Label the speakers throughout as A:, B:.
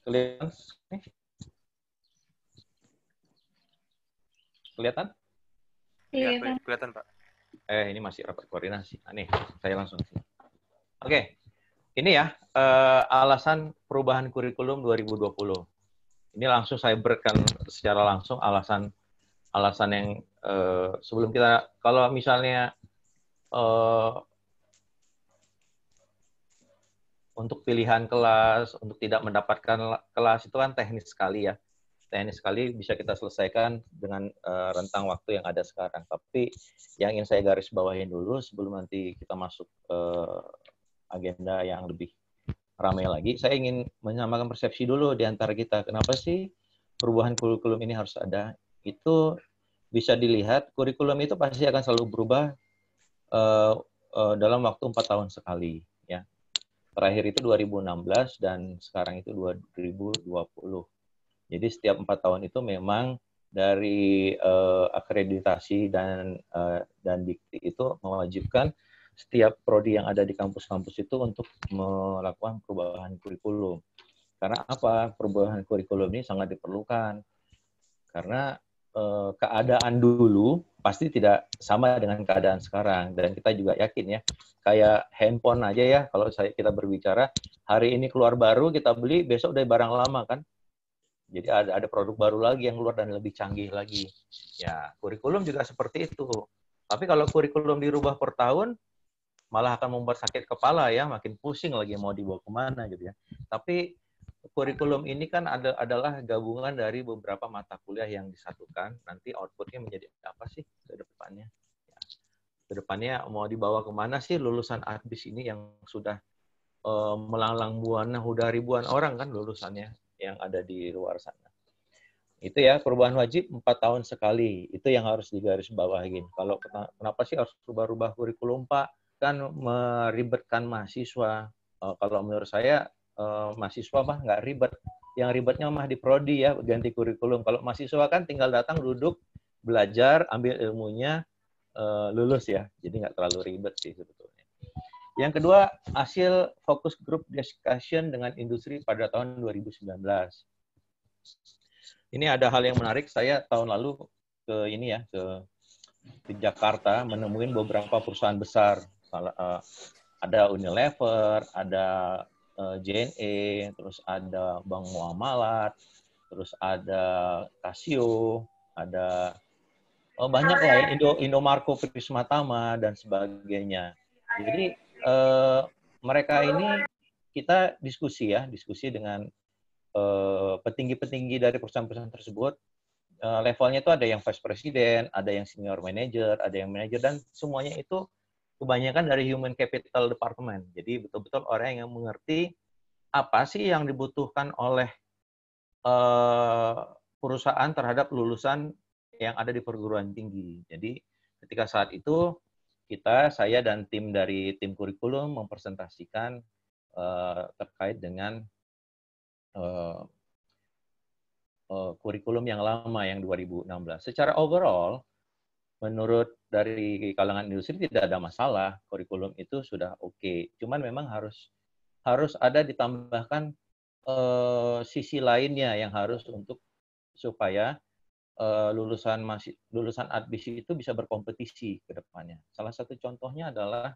A: Kelihatan? Kelihatan?
B: Iya,
C: kelihatan, Pak.
A: Ini masih rapat koordinasi. Nih, saya langsung sih. Oke. Ini ya, alasan perubahan kurikulum 2020. Ini langsung saya berikan secara langsung alasan yang sebelum kita, kalau misalnya untuk pilihan kelas, untuk tidak mendapatkan kelas itu kan teknis sekali ya. Teknis sekali bisa kita selesaikan dengan rentang waktu yang ada sekarang. Tapi yang ingin saya garis bawahin dulu sebelum nanti kita masuk agenda yang lebih ramai lagi, saya ingin menyamakan persepsi dulu di antara kita. Kenapa sih perubahan kurikulum ini harus ada? Itu bisa dilihat, kurikulum itu pasti akan selalu berubah dalam waktu 4 tahun sekali. Ya. Terakhir itu 2016 dan sekarang itu 2020. Jadi setiap 4 tahun itu memang dari akreditasi dan dikti itu mewajibkan setiap prodi yang ada di kampus-kampus itu untuk melakukan perubahan kurikulum. Karena apa? Perubahan kurikulum ini sangat diperlukan. Karena keadaan dulu pasti tidak sama dengan keadaan sekarang. Dan kita juga yakin ya, kayak handphone aja ya, kalau kita berbicara, hari ini keluar baru, kita beli, besok udah barang lama kan. Jadi ada produk baru lagi yang keluar dan lebih canggih lagi. Ya, kurikulum juga seperti itu. Tapi kalau kurikulum dirubah per tahun, malah akan membuat sakit kepala ya, makin pusing lagi mau dibawa kemana gitu ya. Tapi kurikulum ini kan adalah gabungan dari beberapa mata kuliah yang disatukan. Nanti outputnya menjadi apa sih ke depannya? Ya. Ke depannya mau dibawa kemana sih lulusan ADBIS ini yang sudah melanglang buana, udah ribuan orang kan lulusannya yang ada di luar sana. Itu ya, perubahan wajib 4 tahun sekali. Itu yang harus digarisbawahi. Kalau kenapa sih harus rubah-rubah kurikulum, Pak? Kan meribetkan mahasiswa. Kalau menurut saya, mahasiswa mah nggak ribet. Yang ribetnya mah di prodi ya, ganti kurikulum. Kalau mahasiswa kan tinggal datang, duduk, belajar, ambil ilmunya, lulus ya. Jadi nggak terlalu ribet sih sebetulnya. Yang kedua, hasil focus group discussion dengan industri pada tahun 2019. Ini ada hal yang menarik. Saya tahun lalu ke Jakarta menemuin beberapa perusahaan besar. Ada Unilever, ada JNE, terus ada Bank Muamalat, terus ada Casio, ada banyak lah ya, Indomarko, Prismatama dan sebagainya. Jadi mereka ini kita diskusi dengan petinggi-petinggi dari perusahaan-perusahaan tersebut. Levelnya itu ada yang vice president, ada yang senior manager, ada yang manager, dan semuanya itu kebanyakan dari human capital department. Jadi betul-betul orang yang mengerti apa sih yang dibutuhkan oleh perusahaan terhadap lulusan yang ada di perguruan tinggi. Jadi ketika saat itu saya dan tim dari tim kurikulum mempresentasikan terkait dengan kurikulum yang lama yang 2016. Secara overall, menurut dari kalangan industri tidak ada masalah, kurikulum itu sudah oke. Cuman memang harus ada ditambahkan sisi lainnya yang harus supaya lulusan ADBIS itu bisa berkompetisi ke depannya. Salah satu contohnya adalah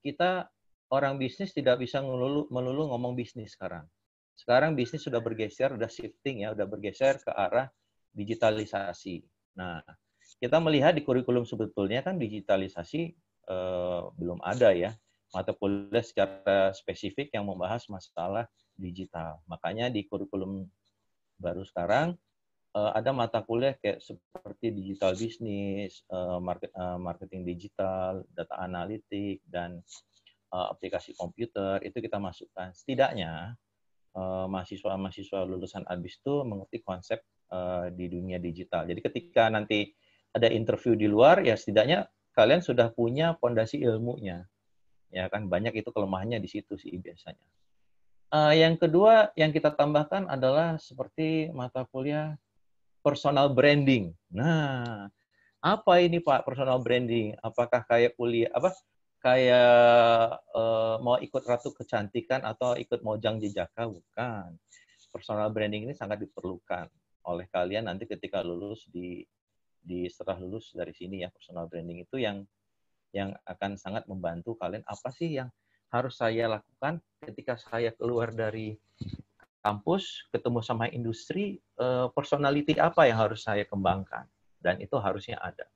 A: kita orang bisnis tidak bisa melulu ngomong bisnis sekarang. Sekarang bisnis sudah bergeser, sudah shifting ya, sudah bergeser ke arah digitalisasi. Nah, kita melihat di kurikulum sebetulnya kan digitalisasi belum ada ya, mata kuliah secara spesifik yang membahas masalah digital. Makanya di kurikulum baru sekarang ada mata kuliah kayak seperti digital business, marketing digital, data analitik, dan aplikasi komputer, itu kita masukkan. Setidaknya mahasiswa-mahasiswa lulusan ADBIS itu mengerti konsep di dunia digital. Jadi ketika nanti ada interview di luar, ya setidaknya kalian sudah punya fondasi ilmunya. Ya kan, banyak itu kelemahannya di situ sih biasanya. Yang kedua yang kita tambahkan adalah seperti mata kuliah personal branding. Nah, apa ini Pak personal branding? Apakah kayak kayak mau ikut ratu kecantikan atau ikut mojang jejaka, bukan. Personal branding ini sangat diperlukan oleh kalian nanti ketika lulus setelah lulus dari sini ya. Personal branding itu yang akan sangat membantu kalian. Apa sih yang harus saya lakukan ketika saya keluar dari kampus, ketemu sama industri, personality apa yang harus saya kembangkan, dan itu harusnya ada.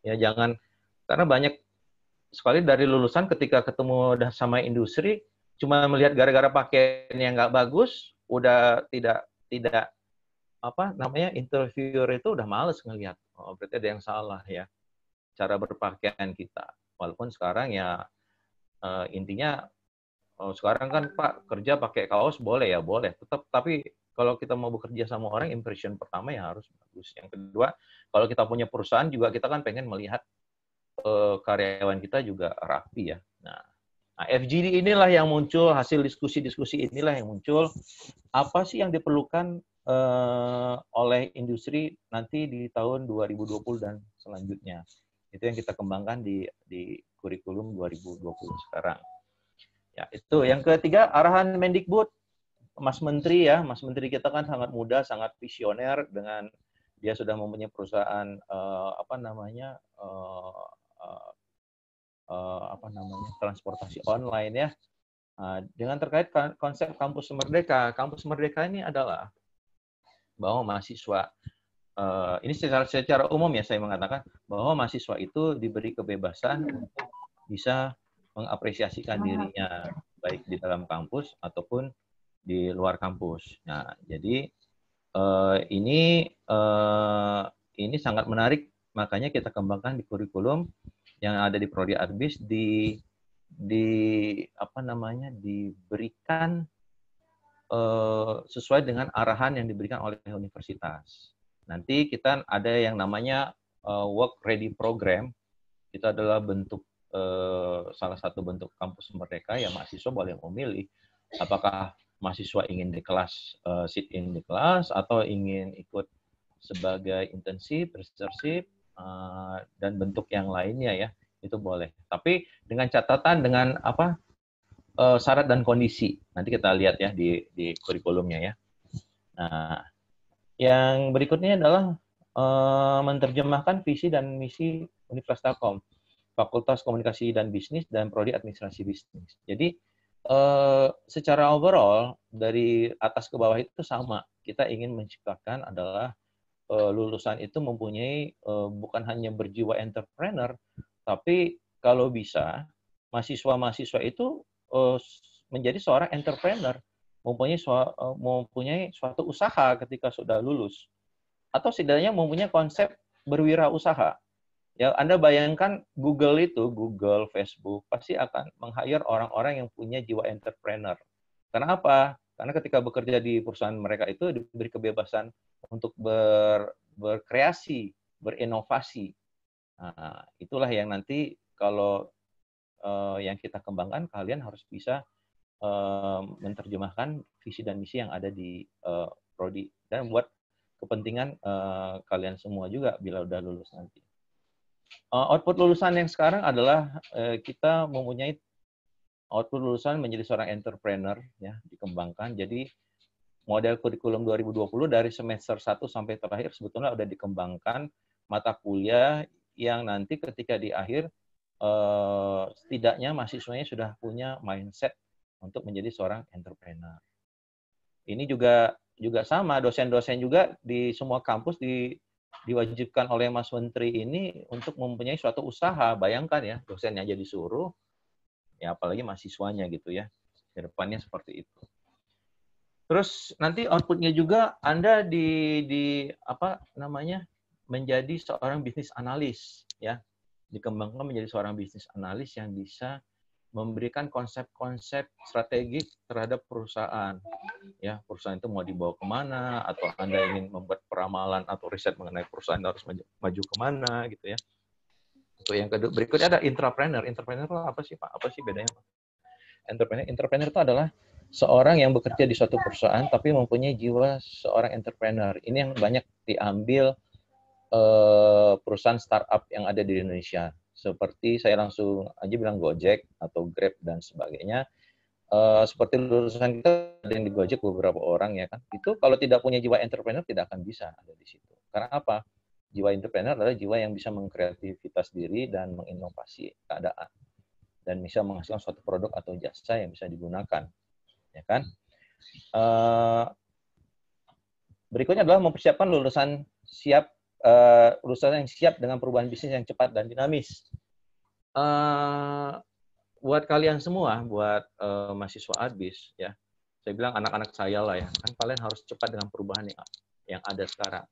A: Ya jangan, karena banyak sekali dari lulusan ketika ketemu sama industri cuma melihat gara-gara pakaian yang nggak bagus, udah tidak apa namanya, interviewer itu udah males ngelihat. Oh, berarti ada yang salah ya cara berpakaian kita. Walaupun sekarang ya intinya sekarang kan Pak kerja pakai kaos boleh ya, boleh. Tapi kalau kita mau bekerja sama orang, impression pertama ya harus bagus. Yang kedua, kalau kita punya perusahaan juga kita kan pengen melihat karyawan kita juga rapi ya. Nah, FGD inilah yang muncul, hasil diskusi-diskusi inilah yang muncul. Apa sih yang diperlukan oleh industri nanti di tahun 2020 dan selanjutnya? Itu yang kita kembangkan di kurikulum 2020 sekarang. Ya, itu. Yang ketiga, arahan Mendikbud. Mas Menteri ya, Mas Menteri kita kan sangat muda, sangat visioner, dengan dia sudah mempunyai perusahaan transportasi online ya. Dengan terkait konsep kampus merdeka. Kampus merdeka ini adalah bahwa mahasiswa ini secara umum ya saya mengatakan bahwa mahasiswa itu diberi kebebasan untuk bisa mengapresiasikan dirinya baik di dalam kampus ataupun di luar kampus. Nah, jadi ini sangat menarik, makanya kita kembangkan di kurikulum yang ada di Prodi Adbis diberikan sesuai dengan arahan yang diberikan oleh universitas. Nanti kita ada yang namanya work ready program. Itu adalah bentuk salah satu bentuk kampus merdeka yang mahasiswa boleh memilih apakah mahasiswa ingin di kelas sit in di kelas atau ingin ikut sebagai internship, researchship dan bentuk yang lainnya ya, itu boleh. Tapi dengan catatan dengan syarat dan kondisi. Nanti kita lihat ya di kurikulumnya ya. Nah, yang berikutnya adalah menerjemahkan visi dan misi Universitas Telkom, Fakultas Komunikasi dan Bisnis dan Prodi Administrasi Bisnis. Jadi secara overall dari atas ke bawah itu sama. Kita ingin menciptakan adalah lulusan itu mempunyai bukan hanya berjiwa entrepreneur, tapi kalau bisa mahasiswa-mahasiswa itu menjadi seorang entrepreneur, mempunyai suatu usaha ketika sudah lulus, atau setidaknya mempunyai konsep berwirausaha. Ya, Anda bayangkan Google, Facebook pasti akan meng-hire orang-orang yang punya jiwa entrepreneur. Kenapa? Karena ketika bekerja di perusahaan mereka itu diberi kebebasan untuk berkreasi, berinovasi. Nah, itulah yang nanti kalau yang kita kembangkan, kalian harus bisa menerjemahkan visi dan misi yang ada di Prodi dan buat kepentingan kalian semua juga bila udah lulus nanti. Output lulusan yang sekarang adalah kita mempunyai output lulusan menjadi seorang entrepreneur ya, dikembangkan. Jadi model kurikulum 2020 dari semester 1 sampai terakhir sebetulnya sudah dikembangkan mata kuliah yang nanti ketika di akhir setidaknya mahasiswanya sudah punya mindset untuk menjadi seorang entrepreneur. Ini juga sama, dosen-dosen juga di semua kampus diwajibkan oleh Mas Menteri ini untuk mempunyai suatu usaha. Bayangkan ya, dosennya aja disuruh, ya apalagi mahasiswanya gitu ya. Ke depannya seperti itu. Terus nanti outputnya juga Anda menjadi seorang bisnis analis ya. Dikembangkan menjadi seorang bisnis analis yang bisa memberikan konsep-konsep strategik terhadap perusahaan. Ya, perusahaan itu mau dibawa kemana, atau Anda ingin membuat peramalan atau riset mengenai perusahaan harus maju kemana, gitu ya. Untuk yang kedua, berikutnya ada intrapreneur. Intrapreneur itu apa sih, Pak? Apa sih bedanya, Pak? Entrepreneur itu adalah seorang yang bekerja di suatu perusahaan tapi mempunyai jiwa seorang entrepreneur. Ini yang banyak diambil perusahaan startup yang ada di Indonesia. seperti saya langsung aja bilang Gojek atau Grab dan sebagainya. Seperti lulusan kita ada yang di Gojek beberapa orang ya kan. Itu kalau tidak punya jiwa entrepreneur tidak akan bisa ada di situ. Karena apa? Jiwa entrepreneur adalah jiwa yang bisa mengkreativitas diri dan menginovasi keadaan dan bisa menghasilkan suatu produk atau jasa yang bisa digunakan, ya kan? Berikutnya adalah mempersiapkan lulusan yang siap dengan perubahan bisnis yang cepat dan dinamis. Buat kalian semua, buat mahasiswa Adbis, ya, saya bilang anak-anak saya lah ya, kan kalian harus cepat dengan perubahan yang ada sekarang.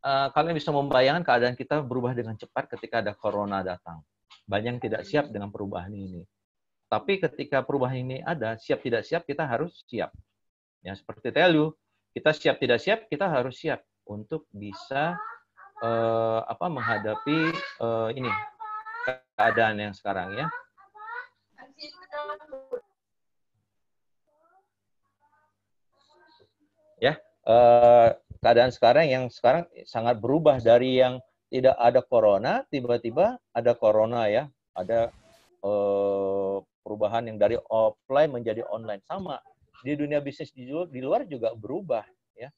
A: Kalian bisa membayangkan keadaan kita berubah dengan cepat ketika ada corona datang. Banyak yang tidak siap dengan perubahan ini. Tapi ketika perubahan ini ada, siap tidak siap, kita harus siap. Ya, seperti tell you, kita siap tidak siap, kita harus siap untuk bisa menghadapi ini keadaan yang sekarang ya. Ya, keadaan sekarang yang sangat berubah dari yang tidak ada corona, tiba-tiba ada corona ya, ada perubahan yang dari offline menjadi online. Sama di dunia bisnis di luar juga berubah ya.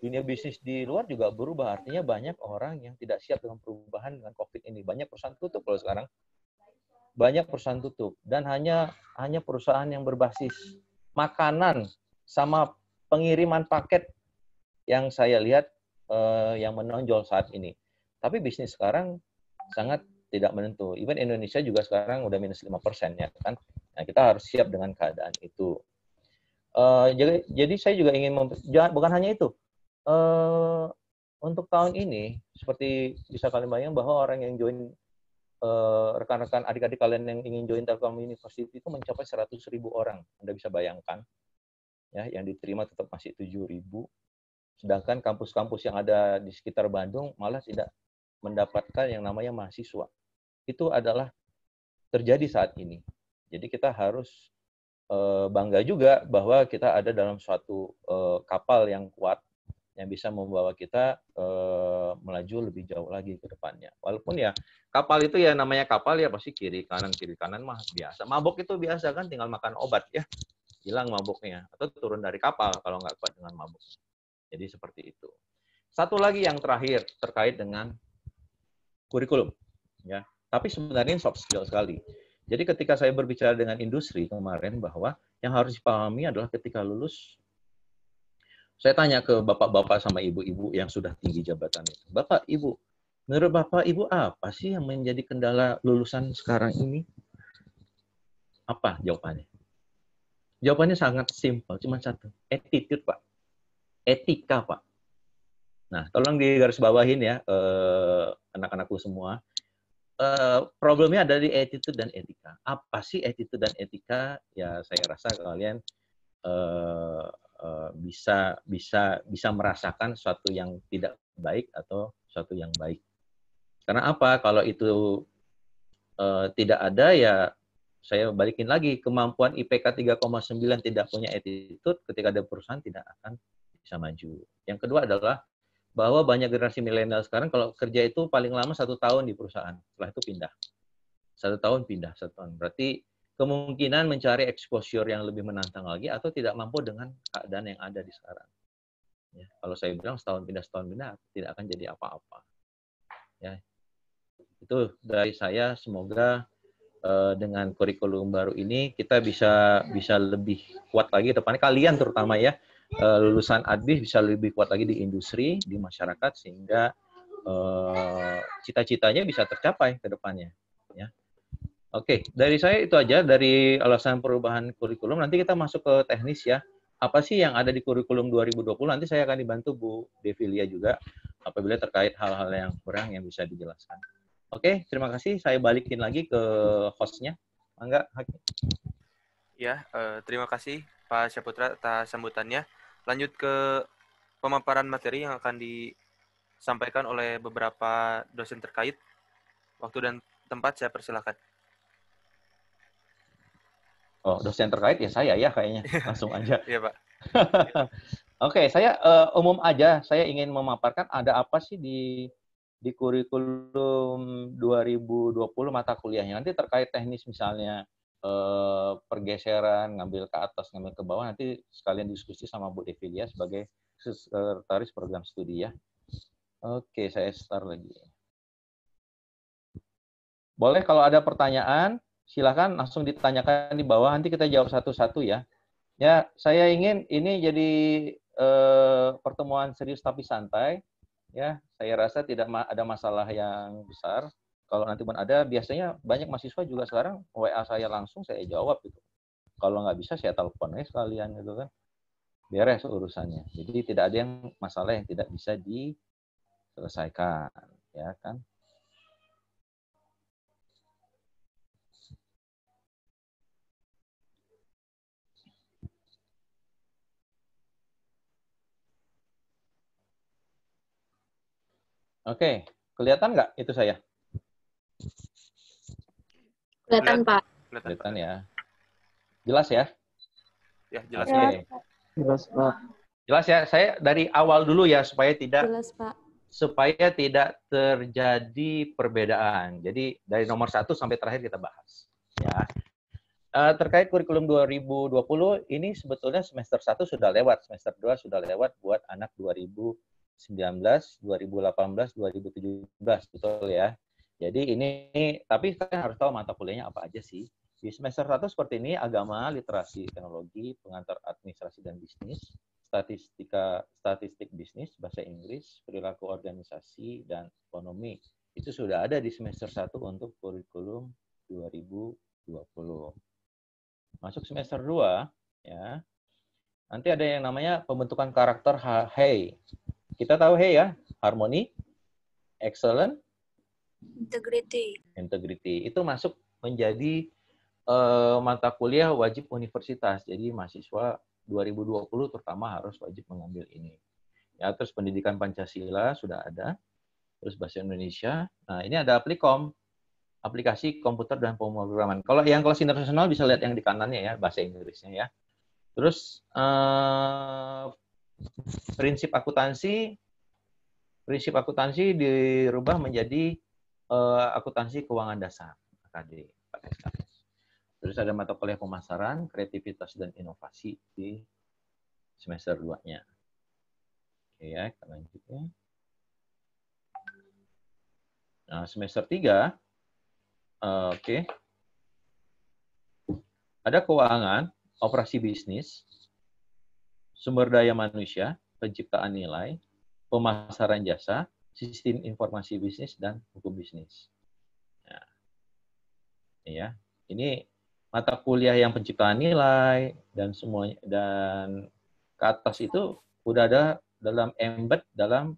A: Dunia bisnis di luar juga berubah, artinya banyak orang yang tidak siap dengan perubahan dengan COVID ini. Banyak perusahaan tutup kalau sekarang. Banyak perusahaan tutup dan hanya perusahaan yang berbasis makanan sama pengiriman paket yang saya lihat yang menonjol saat ini. Tapi bisnis sekarang sangat tidak menentu. Even Indonesia juga sekarang udah minus 5% ya kan. Nah, kita harus siap dengan keadaan itu. Jadi saya juga ingin bukan hanya itu. Untuk tahun ini seperti bisa kalian bayangkan bahwa orang yang join rekan-rekan adik-adik kalian yang ingin join Telkom University itu mencapai 100.000 orang. Anda bisa bayangkan ya, yang diterima tetap masih 7.000. Sedangkan kampus-kampus yang ada di sekitar Bandung malah tidak mendapatkan yang namanya mahasiswa. Itu adalah terjadi saat ini. Jadi kita harus bangga juga bahwa kita ada dalam suatu kapal yang kuat yang bisa membawa kita melaju lebih jauh lagi ke depannya. Walaupun ya kapal itu ya namanya kapal ya pasti kiri kanan mah biasa. Mabok itu biasa kan, tinggal makan obat ya, hilang maboknya. Atau turun dari kapal kalau nggak kuat dengan mabok. Jadi seperti itu. Satu lagi yang terakhir terkait dengan kurikulum. Ya. Tapi sebenarnya soft skill sekali. Jadi ketika saya berbicara dengan industri kemarin bahwa yang harus dipahami adalah ketika lulus, saya tanya ke bapak-bapak sama ibu-ibu yang sudah tinggi jabatan itu. Bapak, Ibu, menurut Bapak, Ibu apa sih yang menjadi kendala lulusan sekarang ini? Apa jawabannya? Jawabannya sangat simpel, cuma satu. Attitude, Pak. Etika, Pak. Nah, tolong digarisbawahin ya, anak-anakku semua. Problemnya ada di attitude dan etika. Apa sih attitude dan etika? Ya, saya rasa kalian bisa merasakan sesuatu yang tidak baik atau sesuatu yang baik. Karena apa? Kalau itu tidak ada, ya saya balikin lagi, kemampuan IPK 3,9 tidak punya attitude, ketika ada perusahaan tidak akan bisa maju. Yang kedua adalah bahwa banyak generasi milenial sekarang kalau kerja itu paling lama 1 tahun di perusahaan, setelah itu pindah. 1 tahun pindah, 1 tahun. Berarti kemungkinan mencari exposure yang lebih menantang lagi atau tidak mampu dengan keadaan yang ada di sekarang. Ya, kalau saya bilang setahun pindah tidak akan jadi apa-apa. Ya, itu dari saya. Semoga dengan kurikulum baru ini kita bisa lebih kuat lagi depannya. Kalian terutama ya, lulusan Adbis bisa lebih kuat lagi di industri, di masyarakat, sehingga cita-citanya bisa tercapai ke depannya. Ya. Oke, dari saya itu aja dari alasan perubahan kurikulum. Nanti kita masuk ke teknis ya. Apa sih yang ada di kurikulum 2020? Nanti saya akan dibantu Bu Devilia juga apabila terkait hal-hal yang kurang yang bisa dijelaskan. Oke, terima kasih. Saya balikin lagi ke hostnya. Mangga, Hakim.
B: Ya, terima kasih Pak Syaputra atas sambutannya. Lanjut ke pemaparan materi yang akan disampaikan oleh beberapa dosen terkait. Waktu dan tempat saya persilakan.
A: Oh, dosen terkait ya saya ya kayaknya. Langsung aja.
B: Iya, Pak.
A: Oke, saya umum aja. Saya ingin memaparkan ada apa sih di di kurikulum 2020 mata kuliahnya. Nanti terkait teknis misalnya pergeseran, ngambil ke atas, ngambil ke bawah, nanti sekalian diskusi sama Bu Devilia sebagai sekretaris program studi ya. Oke, saya start lagi. Boleh kalau ada pertanyaan, silakan langsung ditanyakan di bawah, nanti kita jawab satu-satu ya. Ya, saya ingin ini jadi pertemuan serius tapi santai. Ya, saya rasa tidak ada masalah yang besar. Kalau nanti pun ada, biasanya banyak mahasiswa juga sekarang WA saya langsung, saya jawab gitu. Kalau nggak bisa, saya telepon aja sekalian gitu kan. Beres urusannya. Jadi tidak ada yang masalah yang tidak bisa diselesaikan, ya kan? Oke, kelihatan nggak itu saya?
C: Kelihatan, Pak.
A: Kelihatan ya. Jelas ya?
B: Ya, jelas.
A: Oke.
C: Jelas, Pak.
A: Jelas ya, saya dari awal dulu ya supaya tidak
C: Jelas, Pak.
A: supaya tidak terjadi perbedaan. Jadi dari nomor 1 sampai terakhir kita bahas. Ya. Terkait kurikulum 2020 ini sebetulnya semester 1 sudah lewat, semester 2 sudah lewat buat anak 2019, 2018, 2017, betul ya. Jadi ini, tapi kalian harus tahu mata kuliahnya apa aja sih. Di semester 1 seperti ini, agama, literasi, teknologi, pengantar administrasi dan bisnis, statistik bisnis, bahasa Inggris, perilaku organisasi, dan ekonomi. Itu sudah ada di semester 1 untuk kurikulum 2020. Masuk semester 2, ya, nanti ada yang namanya pembentukan karakter HEI. Kita tahu HEI ya, harmoni, excellent, integrity. Itu masuk menjadi mata kuliah wajib universitas. Jadi mahasiswa 2020 terutama harus wajib mengambil ini. Ya, terus pendidikan Pancasila sudah ada. Terus bahasa Indonesia. Nah, ini ada Applikom, aplikasi komputer dan pemrograman. Kalau yang kelas internasional bisa lihat yang di kanannya ya, bahasa Inggrisnya ya. Terus prinsip akuntansi dirubah menjadi akuntansi keuangan dasar, AKD. Terus ada mata kuliah pemasaran, kreativitas dan inovasi di semester 2-nya. Oke ya, kita lanjut ya. Nah, semester 3, oke. Ada keuangan, operasi bisnis, sumber daya manusia, penciptaan nilai, pemasaran jasa, sistem informasi bisnis, dan hukum bisnis. Nah, ya, ini mata kuliah yang penciptaan nilai dan semuanya dan ke atas itu udah ada dalam embed dalam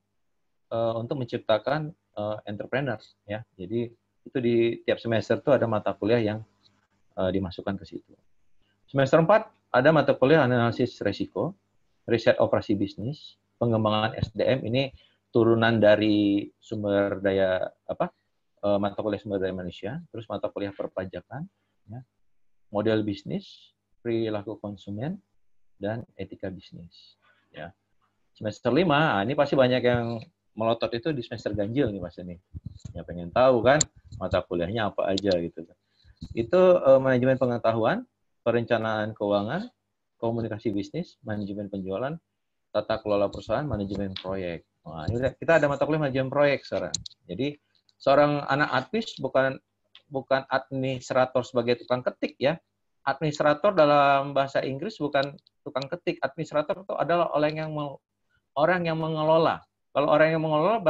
A: untuk menciptakan entrepreneur ya. Jadi itu di tiap semester tuh ada mata kuliah yang dimasukkan ke situ. Semester 4 ada mata kuliah analisis risiko, riset operasi bisnis, pengembangan SDM, ini turunan dari sumber daya mata kuliah sumber daya manusia, terus mata kuliah perpajakan, ya, model bisnis, perilaku konsumen, dan etika bisnis. Ya. Semester 5, ini pasti banyak yang melotot itu di semester ganjil nih Mas ini. Ya pengen tahu kan mata kuliahnya apa aja gitu. Itu manajemen pengetahuan, perencanaan keuangan, komunikasi bisnis, manajemen penjualan, tata kelola perusahaan, manajemen proyek. Nah, ini kita ada mata kuliah manajemen proyek sekarang. Jadi seorang anak admis bukan administrator sebagai tukang ketik ya. Administrator dalam bahasa Inggris bukan tukang ketik. Administrator itu adalah orang yang mengelola. Kalau orang yang mengelola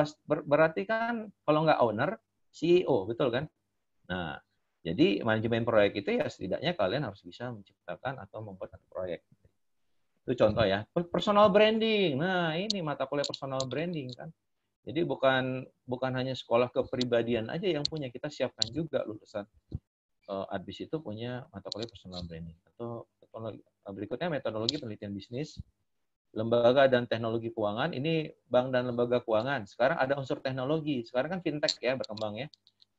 A: berarti kan kalau nggak owner, CEO, betul kan? Nah, jadi manajemen proyek itu ya setidaknya kalian harus bisa menciptakan atau membuat satu proyek. Itu contoh ya. Personal branding. Nah, ini mata kuliah personal branding kan. Jadi bukan hanya sekolah kepribadian aja yang punya, kita siapkan juga lulusan admis itu punya mata kuliah personal branding. Atau berikutnya metodologi penelitian bisnis, lembaga dan teknologi keuangan. Ini bank dan lembaga keuangan. Sekarang ada unsur teknologi. Sekarang kan fintech ya berkembang ya.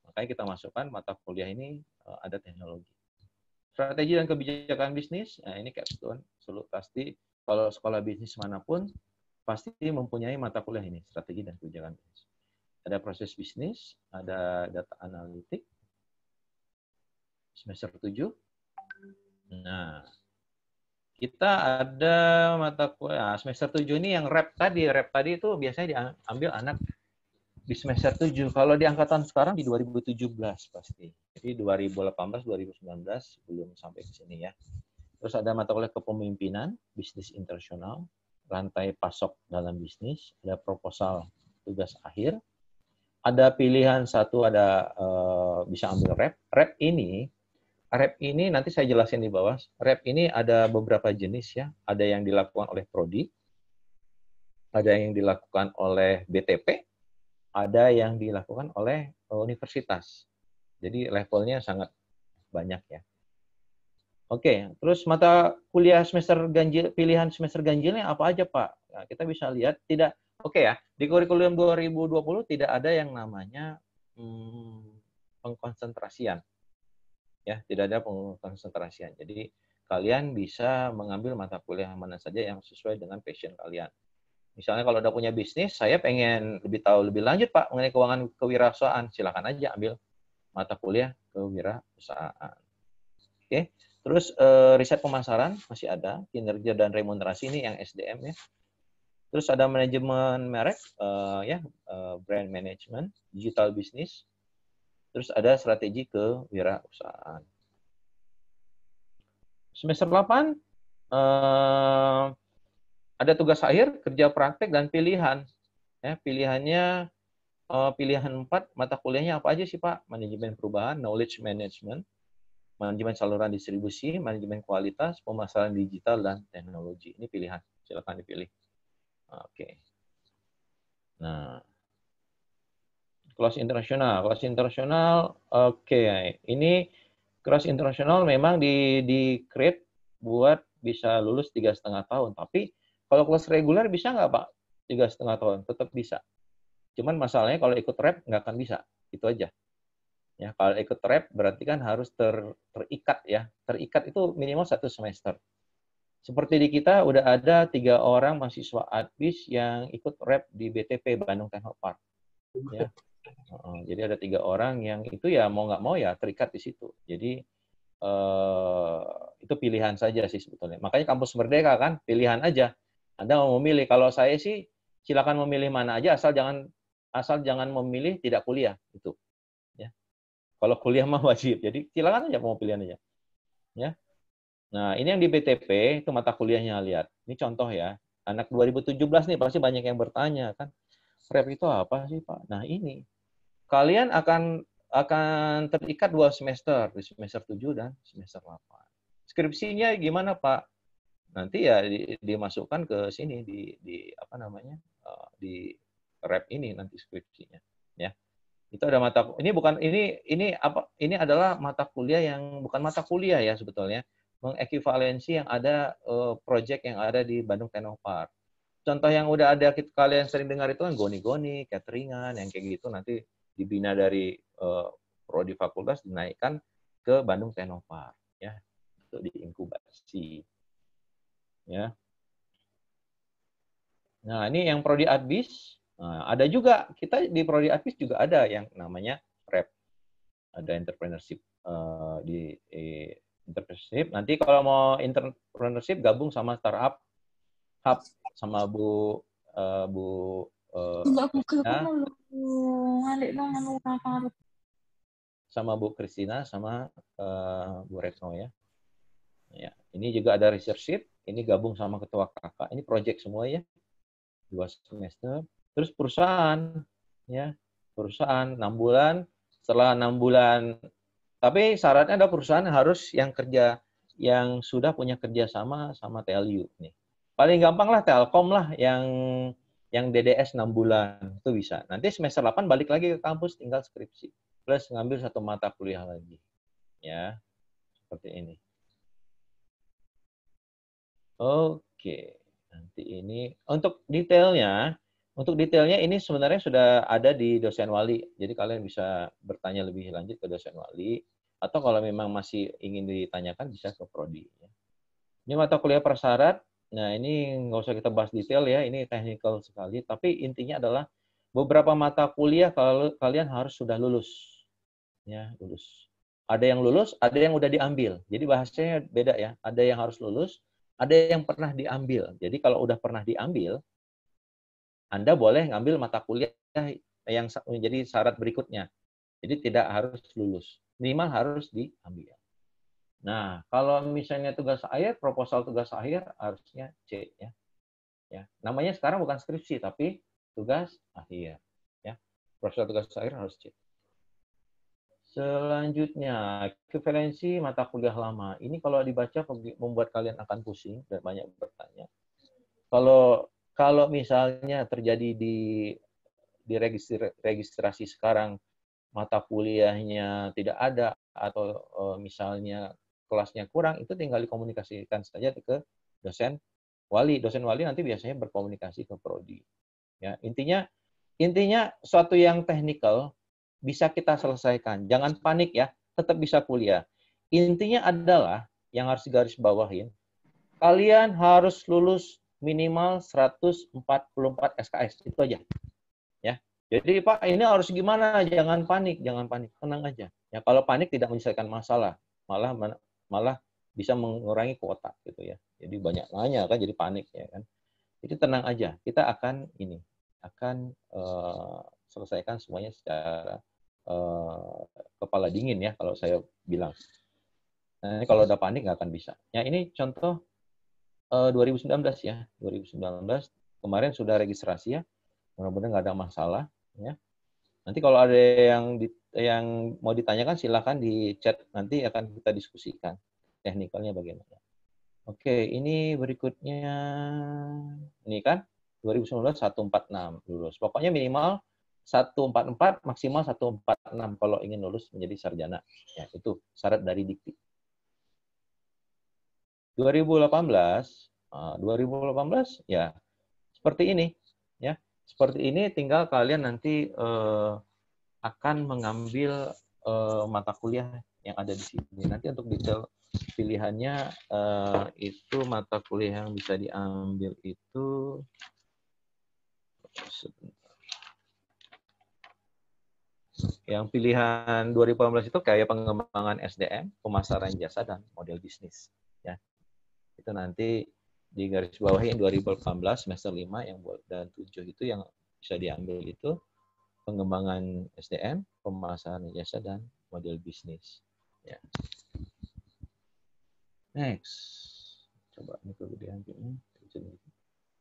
A: Makanya kita masukkan mata kuliah ini ada teknologi. Strategi dan kebijakan bisnis. Nah, ini capstone. Pasti kalau sekolah bisnis manapun pasti mempunyai mata kuliah ini, strategi dan kebijakan bisnis. ada proses bisnis, ada data analitik, semester 7. Nah, kita ada mata kuliah semester 7 ini yang rep tadi itu biasanya diambil anak di semester 7. Kalau di angkatan sekarang di 2017 pasti. Jadi 2018, 2019 belum sampai ke sini ya. Terus ada mata kuliah kepemimpinan, bisnis internasional, rantai pasok dalam bisnis, ada proposal tugas akhir, ada pilihan satu, ada bisa ambil rep. Rep ini nanti saya jelasin di bawah. Rep ini ada beberapa jenis ya. Ada yang dilakukan oleh prodi, ada yang dilakukan oleh BTP, ada yang dilakukan oleh universitas. Jadi levelnya sangat banyak ya. Oke, terus mata kuliah semester ganjil, pilihan semester ganjilnya apa aja, Pak? Nah, kita bisa lihat tidak. Oke ya, di kurikulum 2020 tidak ada yang namanya pengkonsentrasian. Ya, tidak ada pengkonsentrasian. Jadi kalian bisa mengambil mata kuliah mana saja yang sesuai dengan passion kalian. Misalnya kalau udah punya bisnis, saya pengen lebih tahu lebih lanjut Pak mengenai keuangan kewirausahaan, silakan aja ambil mata kuliah kewirausahaan. Oke, terus riset pemasaran masih ada, kinerja dan remunerasi ini yang SDM ya. Terus ada manajemen merek, brand management, digital business. Terus ada strategi kewirausahaan. Semester 8 ada tugas akhir, kerja praktek, dan pilihan. Ya, pilihannya pilihan 4 mata kuliahnya apa aja sih Pak? Manajemen perubahan, knowledge management, manajemen saluran distribusi, manajemen kualitas, pemasaran digital, dan teknologi. Ini pilihan, silakan dipilih. Oke. Nah, kelas internasional. Kelas internasional, oke. Ini kelas internasional memang di create buat bisa lulus 3,5 tahun. Tapi kalau kelas reguler bisa nggak Pak? 3,5 tahun, tetap bisa. Cuman masalahnya kalau ikut rep nggak akan bisa. Itu aja. Ya, kalau ikut rep berarti kan harus terikat ya. Terikat itu minimal 1 semester. Seperti di kita udah ada 3 orang mahasiswa ADBIS yang ikut rep di BTP Bandung Technopark. Ya. Jadi ada 3 orang yang itu ya mau nggak mau ya terikat di situ. Jadi itu pilihan saja sih sebetulnya. Makanya kampus Merdeka kan pilihan aja. Anda mau memilih. Kalau saya sih silakan memilih mana aja asal jangan memilih tidak kuliah itu. Ya. Kalau kuliah mah wajib. Jadi silakan aja mau pilihan aja. Ya. Nah, ini yang di BTP itu mata kuliahnya lihat. Ini contoh ya. Anak 2017 nih pasti banyak yang bertanya kan. Rep itu apa sih, Pak? Nah, ini. Kalian akan terikat 2 semester, di semester 7 dan semester 8. Skripsinya gimana, Pak? Nanti ya dimasukkan ke sini di apa namanya? Di rep ini nanti skripsinya, ya. Itu ada ini adalah mata kuliah yang bukan mata kuliah ya sebetulnya, mengekivalensi yang ada project yang ada di Bandung Technopark. Contoh yang udah ada kalian sering dengar itu kan goni-goni, cateringan, yang kayak gitu nanti dibina dari prodi fakultas dinaikkan ke Bandung Technopark ya untuk diinkubasi ya. Nah, ini yang prodi Adbis. Nah, ada juga kita di prodi Adbis juga ada yang namanya REP. Ada entrepreneurship di entrepreneurship. Nanti kalau mau entrepreneurship gabung sama startup hub sama Bu sama Bu Kristina sama Bu Retno ya. Ya, ini juga ada researchship, ini gabung sama ketua kakak. Ini project semua ya. 2 semester. Terus perusahaan ya. Perusahaan 6 bulan. Setelah 6 bulan tapi syaratnya ada perusahaan harus yang sudah punya kerjasama sama TLU nih. Paling gampang lah Telkom lah yang DDS 6 bulan itu bisa. Nanti semester 8 balik lagi ke kampus tinggal skripsi plus ngambil 1 mata kuliah lagi. Ya. Seperti ini. Oke. Nanti ini untuk detailnya ini sebenarnya sudah ada di dosen wali. Jadi kalian bisa bertanya lebih lanjut ke dosen wali atau kalau memang masih ingin ditanyakan bisa ke prodi. Ini mata kuliah persyarat. Nah, ini nggak usah kita bahas detail ya, ini technical sekali. Tapi intinya adalah beberapa mata kuliah kalau kalian harus sudah lulus. Ya, lulus. Ada yang lulus, ada yang udah diambil. Jadi bahasanya beda ya. Ada yang harus lulus, ada yang pernah diambil. Jadi kalau udah pernah diambil, Anda boleh ngambil mata kuliah yang menjadi syarat berikutnya. Jadi tidak harus lulus. Minimal harus diambil. Nah, kalau misalnya tugas akhir, proposal tugas akhir harusnya C ya. Ya, namanya sekarang bukan skripsi tapi tugas akhir ya. Proposal tugas akhir harus C. Selanjutnya, ekivalensi mata kuliah lama. Ini kalau dibaca membuat kalian akan pusing dan banyak bertanya. Kalau misalnya terjadi di registrasi sekarang mata kuliahnya tidak ada atau misalnya kelasnya kurang, itu tinggal dikomunikasikan saja ke dosen wali. Dosen wali nanti biasanya berkomunikasi ke prodi. Ya, intinya suatu yang teknikal bisa kita selesaikan. Jangan panik ya, tetap bisa kuliah. Intinya adalah yang harus digarisbawahin, kalian harus lulus minimal 144 SKS, itu aja. Ya. Jadi Pak, ini harus gimana? Jangan panik, tenang aja. Ya, kalau panik tidak menyelesaikan masalah, malah bisa mengurangi kuota gitu ya. Jadi banyak nanya kan, jadi panik ya kan. Jadi tenang aja, kita akan selesaikan semuanya secara kepala dingin ya kalau saya bilang. Nah, ini kalau udah panik nggak akan bisa. Ya ini contoh 2019 ya, 2019 kemarin sudah registrasi ya, mudah-mudahan nggak ada masalah ya. Nanti kalau ada yang mau ditanyakan silakan di chat, nanti akan kita diskusikan teknikalnya bagaimana. Oke, ini berikutnya ini kan 2019 146 lulus. Pokoknya minimal 144 maksimal 146 kalau ingin lulus menjadi sarjana. Ya, itu syarat dari Dikti. 2018 ya seperti ini ya. Seperti ini tinggal kalian nanti akan mengambil mata kuliah yang ada di sini. Nanti untuk detail pilihannya itu mata kuliah yang bisa diambil itu yang pilihan 2018 itu kayak pengembangan SDM, pemasaran jasa dan model bisnis ya. Itu nanti di garis bawahi 2018 semester 5 yang dan 7 itu yang bisa diambil itu pengembangan SDM, pemasaran jasa dan model bisnis ya. Next. Coba ini kemudian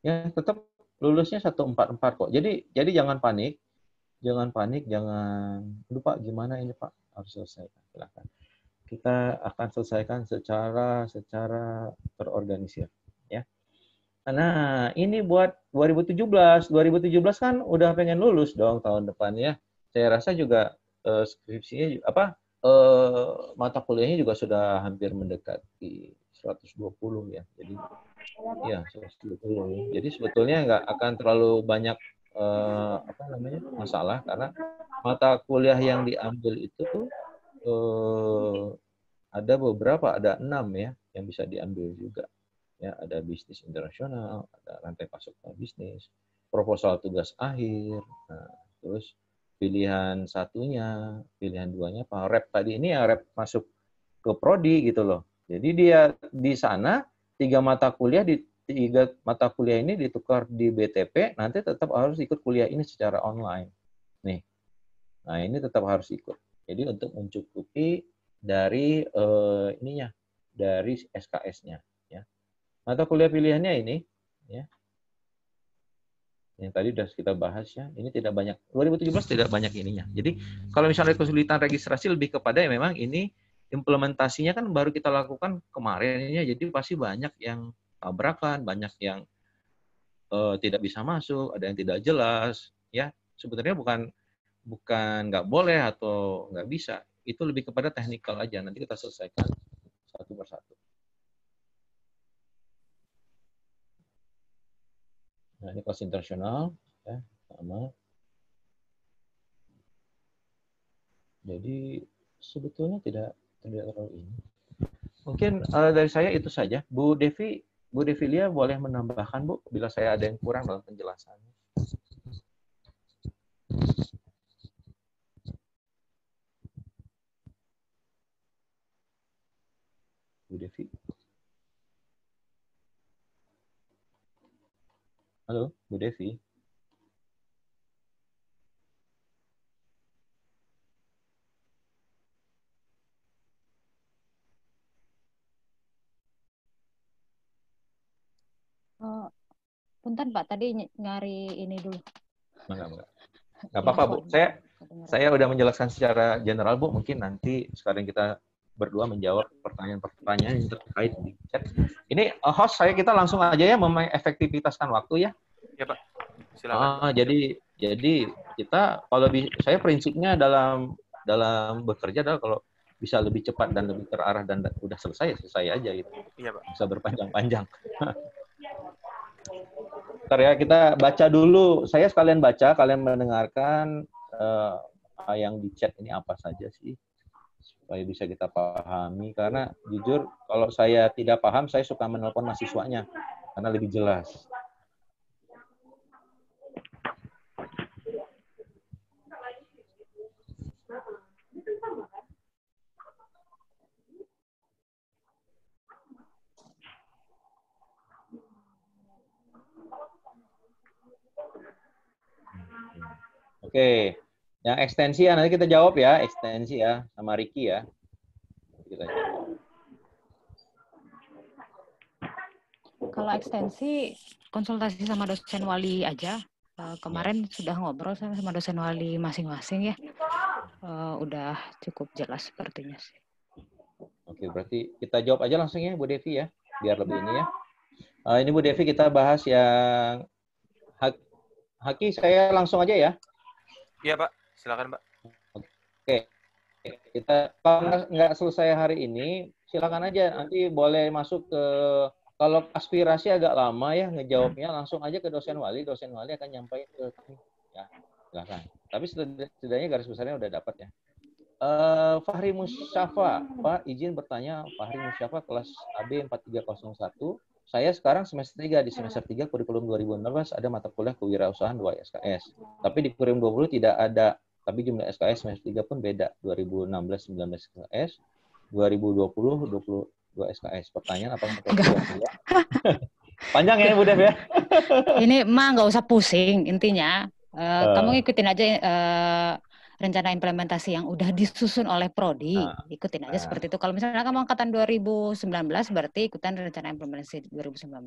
A: ya tetap lulusnya 144 kok. Jadi jangan panik. Jangan lupa gimana ini Pak, harus selesaikan. Silakan. Kita akan selesaikan secara terorganisir ya. Nah, ini buat 2017. 2017 kan udah pengen lulus dong tahun depan ya. Saya rasa juga skripsinya mata kuliahnya juga sudah hampir mendekati 120 ya. Jadi ya 120. Jadi sebetulnya nggak akan terlalu banyak masalah karena mata kuliah yang diambil itu ada 6 ya yang bisa diambil juga. Ya, ada bisnis internasional, ada rantai pasok bisnis, proposal tugas akhir, nah, terus pilihan 1-nya, pilihan 2-nya apa? Rep tadi ini ya rep masuk ke prodi gitu loh. Jadi dia di sana 3 mata kuliah ini ditukar di BTP, nanti tetap harus ikut kuliah ini secara online. Nih. Nah, ini tetap harus ikut. Jadi untuk mencukupi dari dari SKS-nya ya. Mata kuliah pilihannya ini ya. Yang tadi sudah kita bahas ya. Ini tidak banyak 2017 tidak banyak ininya. Jadi kalau misalnya kesulitan registrasi lebih kepada ya memang ini implementasinya kan baru kita lakukan kemarin ya. Jadi pasti banyak yang tabrakan, banyak yang tidak bisa masuk, ada yang tidak jelas ya. Sebenarnya bukan nggak boleh atau nggak bisa. Itu lebih kepada teknikal aja. Nanti kita selesaikan satu persatu. Nah, ini kelas internasional, ya, sama. Jadi sebetulnya tidak terlalu ini. Mungkin dari saya itu saja. Bu Devilia boleh menambahkan Bu, bila saya ada yang kurang dalam penjelasannya. Bu Devi. Halo, Bu Devi.
D: Punten Pak, tadi nyari ini dulu.
A: Enggak apa-apa, Bu.
D: Handphone.
A: Saya udah menjelaskan secara general, Bu. Mungkin nanti sekarang kita berdua menjawab pertanyaan-pertanyaan yang terkait di chat. Ini host kita langsung aja ya mengefektivitaskan waktu ya.
B: Ya Pak, silakan.
A: Jadi kita kalau saya prinsipnya dalam bekerja adalah kalau bisa lebih cepat dan lebih terarah dan udah selesai aja gitu.
B: Iya Pak.
A: Bisa berpanjang-panjang. Bentar ya, kita baca dulu. Saya sekalian baca, kalian mendengarkan yang di chat ini apa saja sih, supaya bisa kita pahami. Karena jujur, kalau saya tidak paham, saya suka menelpon mahasiswanya, karena lebih jelas. Oke, yang ekstensi ya nanti kita jawab ya, ekstensi ya sama Ricky ya. Kita jawab.
D: Kalau ekstensi konsultasi sama dosen wali aja. Kemarin sudah ngobrol sama dosen wali masing-masing ya. Udah cukup jelas sepertinya sih.
A: Oke, berarti kita jawab aja langsung ya Bu Devi ya, biar lebih ini ya. Ini Bu Devi kita bahas yang Haki, saya langsung aja ya.
B: Iya Pak, silakan Pak.
A: Oke, kita kalau nggak selesai hari ini, silakan aja. Nanti boleh masuk ke, kalau aspirasi agak lama ya ngejawabnya, langsung aja ke dosen wali akan nyampaikan ke kami. Ya, silakan. Tapi setidaknya garis besarnya udah dapat ya. Fahri Musyafa, Pak, izin bertanya, Fahri Musyafa kelas AB 4301. Saya sekarang semester 3, di semester 3 kurikulum 2016 ada mata kuliah kewirausahaan 2 SKS. Tapi di kurikulum 20 tidak ada, tapi jumlah SKS semester 3 pun beda, 2016 19 SKS, 2020 22 SKS. Pertanyaan apakah panjang ya Bu Dev ya?
D: Ini mah nggak usah pusing, intinya kamu ikutin aja rencana implementasi yang udah disusun oleh Prodi, ikutin aja seperti itu. Kalau misalnya kamu angkatan 2019, berarti ikutan rencana implementasi 2019.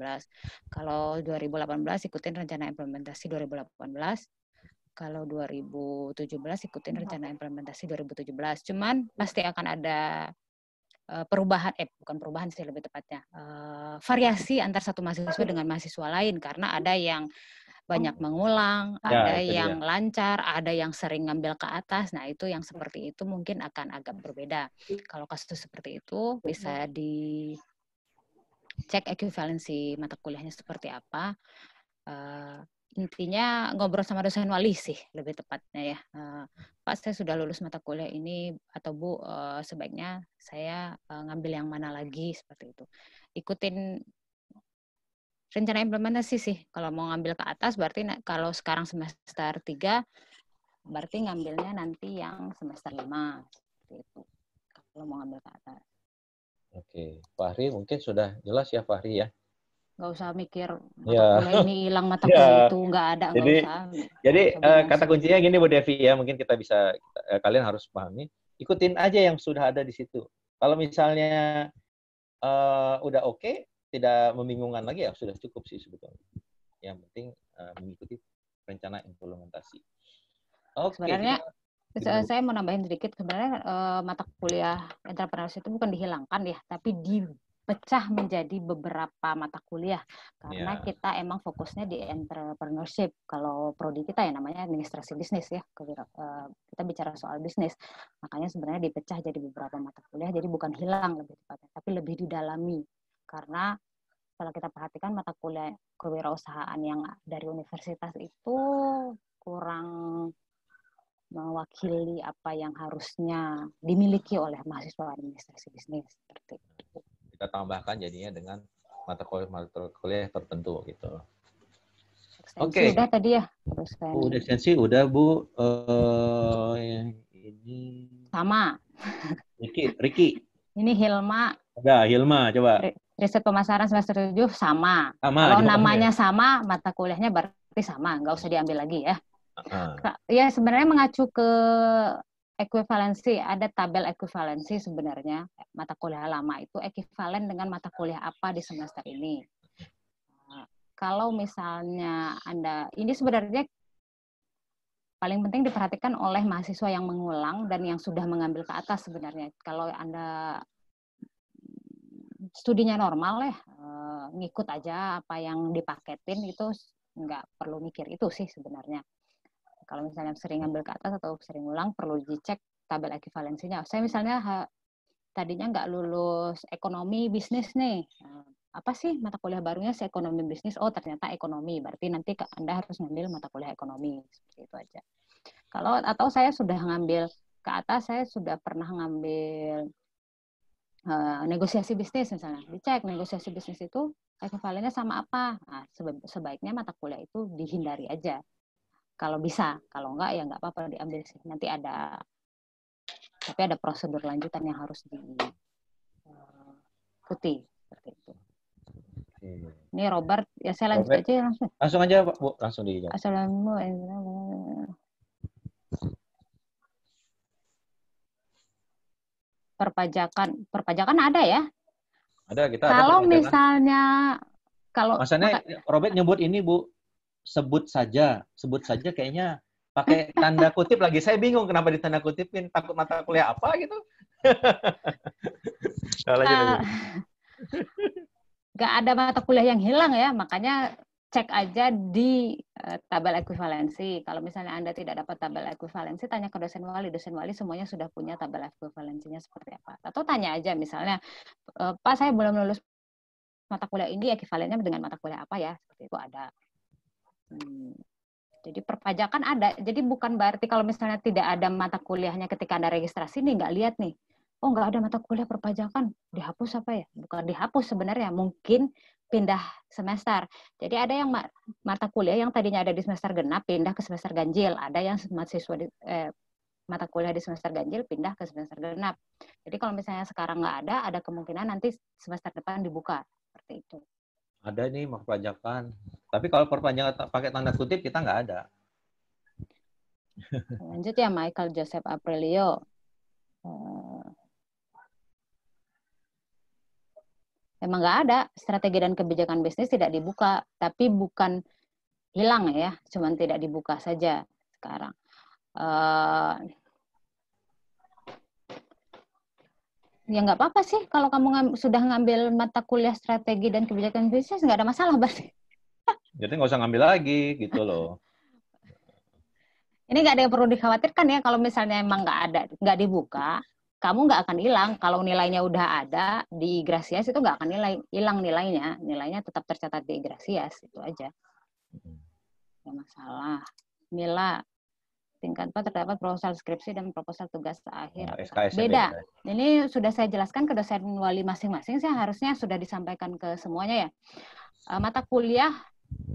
D: Kalau 2018, ikutin rencana implementasi 2018. Kalau 2017, ikutin rencana implementasi 2017. Cuman pasti akan ada perubahan, bukan perubahan sih lebih tepatnya, variasi antar satu mahasiswa dengan mahasiswa lain, karena ada yang banyak mengulang, ada yang lancar, ada yang sering ngambil ke atas. Nah, itu yang seperti itu mungkin akan agak berbeda. Kalau kasus seperti itu bisa dicek ekuivalensi mata kuliahnya seperti apa. Intinya ngobrol sama dosen wali sih lebih tepatnya ya. Pak, saya sudah lulus mata kuliah ini, atau Bu, sebaiknya saya ngambil yang mana lagi, seperti itu. Ikutin rencana implementasi sih. Kalau mau ngambil ke atas, berarti kalau sekarang semester 3, berarti ngambilnya nanti yang semester 5. Seperti itu. Kalau mau ngambil ke atas.
A: Oke, Fahri mungkin sudah jelas ya Fahri ya.
D: Nggak usah mikir mata kuliah ini hilang, mata kuliah itu nggak ada, nggak usah.
A: Jadi kata kuncinya gini Bu Devi ya, mungkin kita bisa, kalian harus pahami, ikutin aja yang sudah ada di situ. Kalau misalnya udah oke, tidak membingungkan lagi ya sudah cukup sih sebetulnya. Yang penting mengikuti rencana implementasi.
D: Sebenarnya saya mau nambahin sedikit, sebenarnya mata kuliah entrepreneurship itu bukan dihilangkan ya, tapi dipecah menjadi beberapa mata kuliah, karena kita emang fokusnya di entrepreneurship. Kalau prodi kita ya namanya administrasi bisnis ya, kita bicara soal bisnis, makanya sebenarnya dipecah jadi beberapa mata kuliah, jadi bukan hilang lebih tepatnya, tapi lebih didalami. Karena kalau kita perhatikan mata kuliah kewirausahaan yang dari universitas itu kurang mewakili apa yang harusnya dimiliki oleh mahasiswa administrasi bisnis, seperti itu.
A: Kita tambahkan jadinya dengan mata kuliah tertentu gitu.
D: Oke. Sudah tadi ya.
A: Udah ekstensi, udah Bu. Ini
D: sama.
A: Ricky.
D: Ini Hilma.
A: Ada Hilma, coba.
D: Riset pemasaran semester 7 sama.
A: Sama,
D: Kalau
A: coba kamu
D: namanya
A: ya.
D: sama, mata kuliahnya berarti sama, nggak usah diambil lagi ya.
A: Ah,
D: Ya sebenarnya mengacu ke ekuivalensi, ada tabel ekuivalensi sebenarnya. Mata kuliah lama itu ekivalen dengan mata kuliah apa di semester ini. Nah, kalau misalnya ini sebenarnya paling penting diperhatikan oleh mahasiswa yang mengulang dan yang sudah mengambil ke atas sebenarnya. Kalau Anda studinya normal ya, ngikut aja apa yang dipaketin itu nggak perlu mikir itu sih sebenarnya. Kalau misalnya sering ngambil ke atas atau sering ulang, perlu dicek tabel ekivalensinya. Saya misalnya tadinya nggak lulus ekonomi bisnis nih. Apa sih mata kuliah barunya ekonomi bisnis? Oh ternyata ekonomi. Berarti nanti Anda harus ngambil mata kuliah ekonomi. Seperti itu aja. Atau saya sudah ngambil ke atas, saya sudah pernah ngambil negosiasi bisnis misalnya. Dicek negosiasi bisnis itu ekuivalennya sama apa. Nah, sebaiknya mata kuliah itu dihindari aja. Kalau bisa, kalau enggak ya enggak apa-apa diambil sih. Nanti tapi ada prosedur lanjutan yang harus diikuti seperti itu. Ini Robert, ya saya lanjut aja ya langsung.
A: Langsung aja Pak, Bu, langsung dijawab.
D: Assalamualaikum. Perpajakan ada ya?
A: Ada, kita ada
D: Kalau
A: perpajakan.
D: misalnya
A: Masanya Robert nyebut ini Bu, sebut saja kayaknya pakai tanda kutip lagi. Saya bingung kenapa ditanda kutipin, takut mata kuliah apa gitu.
D: Nggak ada mata kuliah yang hilang ya, makanya cek aja di tabel ekuivalensi. Kalau misalnya Anda tidak dapat tabel ekuivalensi, tanya ke dosen wali. Dosen wali semuanya sudah punya tabel ekuivalensinya seperti apa. Atau tanya aja misalnya, Pak saya belum lulus mata kuliah ini, ekuivalennya dengan mata kuliah apa ya? Seperti itu ada. Jadi perpajakan ada. Jadi bukan berarti kalau misalnya tidak ada mata kuliahnya ketika Anda registrasi nih, nggak lihat nih. Oh, nggak ada mata kuliah perpajakan. Dihapus apa ya? Bukan dihapus sebenarnya. Mungkin pindah semester. Jadi ada yang mata kuliah yang tadinya ada di semester genap, pindah ke semester ganjil. Ada yang mata kuliah di semester ganjil, pindah ke semester genap. Jadi kalau misalnya sekarang nggak ada kemungkinan nanti semester depan dibuka. Seperti itu.
A: Ada nih perpajakan. Tapi kalau perpanjangan pakai tanda kutip kita nggak ada.
D: Lanjut ya Michael Joseph Aprilio. Memang nggak ada, strategi dan kebijakan bisnis tidak dibuka, tapi bukan hilang ya, cuman tidak dibuka saja sekarang. Ya nggak apa-apa sih, kalau kamu sudah ngambil mata kuliah strategi dan kebijakan bisnis, nggak ada masalah berarti.
A: Jadi nggak usah ngambil lagi, gitu loh.
D: Ini nggak ada yang perlu dikhawatirkan ya, kalau misalnya emang nggak dibuka, kamu nggak akan hilang. Kalau nilainya udah ada di Grasias itu nggak akan hilang nilainya tetap tercatat di Grasias, itu aja. Nggak masalah. Mila, tingkat 4 terdapat proposal skripsi dan proposal tugas akhir. Beda. Ini sudah saya jelaskan ke dosen wali masing-masing, saya harusnya sudah disampaikan ke semuanya ya. Mata kuliah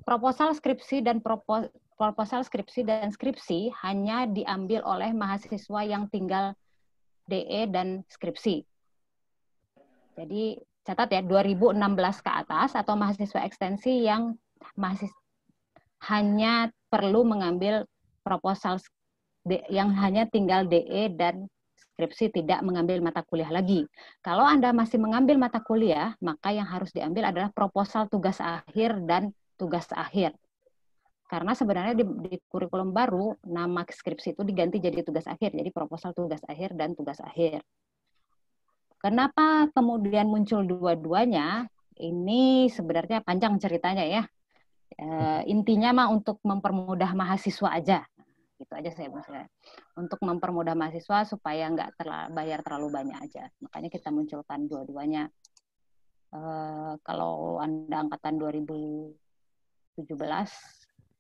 D: proposal skripsi dan proposal skripsi dan skripsi hanya diambil oleh mahasiswa yang tinggal DE dan skripsi. Jadi catat ya, 2016 ke atas atau mahasiswa ekstensi yang hanya perlu mengambil proposal yang hanya tinggal DE dan skripsi, tidak mengambil mata kuliah lagi. Kalau Anda masih mengambil mata kuliah, maka yang harus diambil adalah proposal tugas akhir dan tugas akhir. Karena sebenarnya di kurikulum baru, nama skripsi itu diganti jadi tugas akhir. Jadi proposal tugas akhir dan tugas akhir. Kenapa kemudian muncul dua-duanya? Ini sebenarnya panjang ceritanya ya. Intinya mah untuk mempermudah mahasiswa aja. Gitu aja saya maksudnya. Untuk mempermudah mahasiswa supaya nggak bayar terlalu banyak aja. Makanya kita munculkan dua-duanya. Kalau Anda angkatan 2017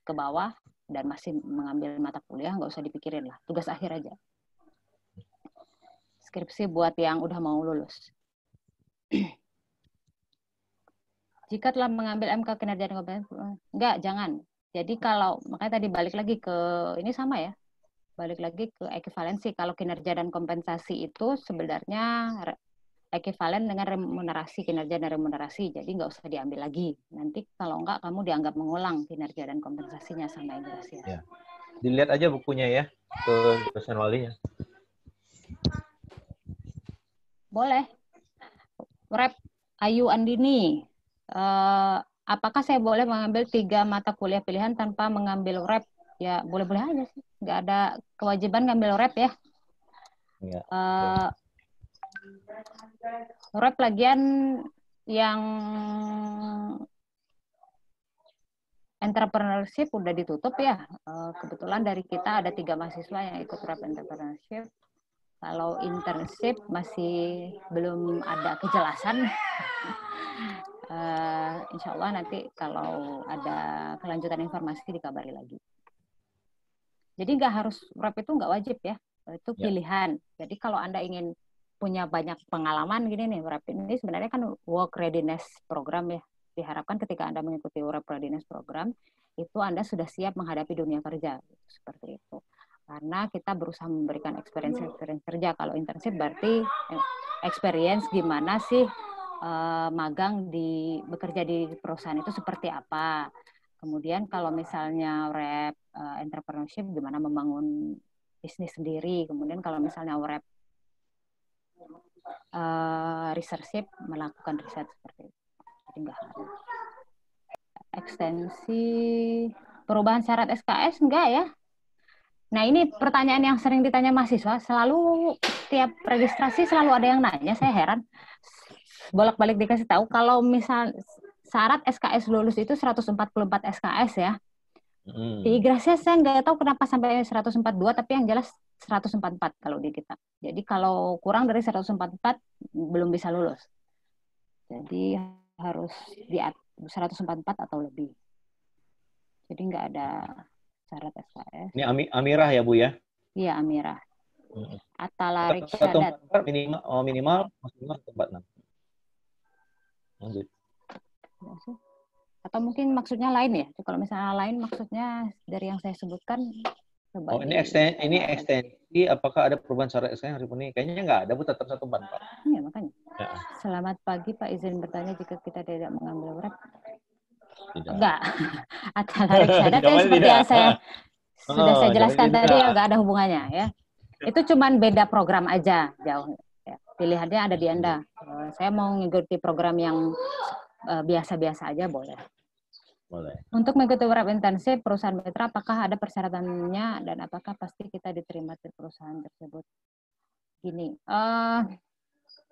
D: ke bawah dan masih mengambil mata kuliah, nggak usah dipikirin lah, tugas akhir aja. Skripsi buat yang udah mau lulus. Jika telah mengambil MK kinerja dan kompetensi, enggak, jangan. Jadi kalau, makanya tadi balik lagi ke, ini sama ya, balik lagi ke ekivalensi. Kalau kinerja dan kompensasi itu sebenarnya ekivalen dengan remunerasi, kinerja dan remunerasi. Jadi nggak usah diambil lagi. Nanti kalau nggak, kamu dianggap mengulang kinerja dan kompensasinya sama imigrasi.
A: Ya. Dilihat aja bukunya ya, ke dosen walinya.
D: Boleh. Rep Ayu Andini, apakah saya boleh mengambil 3 mata kuliah pilihan tanpa mengambil rep? Ya, boleh-boleh aja sih. Nggak ada kewajiban ngambil rep ya.
A: Ya.
D: Rep lagian yang entrepreneurship udah ditutup ya. Kebetulan dari kita ada 3 mahasiswa yang ikut rep entrepreneurship. Kalau internship masih belum ada kejelasan. Insya Allah nanti kalau ada kelanjutan informasi dikabari lagi. Jadi nggak harus rep itu nggak wajib ya, itu pilihan. Jadi kalau Anda ingin punya banyak pengalaman gini nih, rep ini sebenarnya kan work readiness program ya. Diharapkan ketika Anda mengikuti rep readiness program, itu Anda sudah siap menghadapi dunia kerja. Seperti itu. Karena kita berusaha memberikan experience kerja. Kalau internship berarti experience gimana sih magang bekerja di perusahaan itu seperti apa. Kemudian kalau misalnya rep entrepreneurship gimana membangun bisnis sendiri. Kemudian kalau misalnya rep researchship melakukan riset seperti itu. Jadi nggak harus. Ekstensi perubahan syarat SKS enggak ya? Nah ini pertanyaan yang sering ditanya mahasiswa. Selalu tiap registrasi selalu ada yang nanya. Saya heran. Bolak-balik dikasih tahu kalau misal syarat SKS lulus itu 144 SKS ya. Di Igrasya saya nggak tahu kenapa sampai 142, tapi yang jelas 144 kalau di kita. Jadi kalau kurang dari 144 belum bisa lulus. Jadi harus di 144 atau lebih. Jadi nggak ada syarat SKS.
A: Ini Amirah ya Bu ya?
D: Iya Amirah. Atalarik Syadat.
A: Minimal 146. Lanjut.
D: Atau mungkin maksudnya lain ya? Kalau misalnya lain maksudnya dari yang saya sebutkan.
A: Oh ini ekstensi. Apakah ada perubahan syarat SKS hari ini? Kayaknya nggak ada Bu, tetap 144.
D: Iya makanya. Ya. Selamat pagi Pak, izin bertanya jika kita tidak mengambil rep.
A: Tidak.
D: Enggak. Atalarik Syadat ya seperti yang saya sudah saya jelaskan tadi ya nggak ada hubungannya ya. Itu cuman beda program aja jauh. Ya. Pilihannya ada di Anda. Saya mau mengikuti program yang biasa-biasa aja boleh.
A: Boleh.
D: Untuk mengikuti rep intensif perusahaan mitra, apakah ada persyaratannya dan apakah pasti kita diterima di perusahaan tersebut? Gini,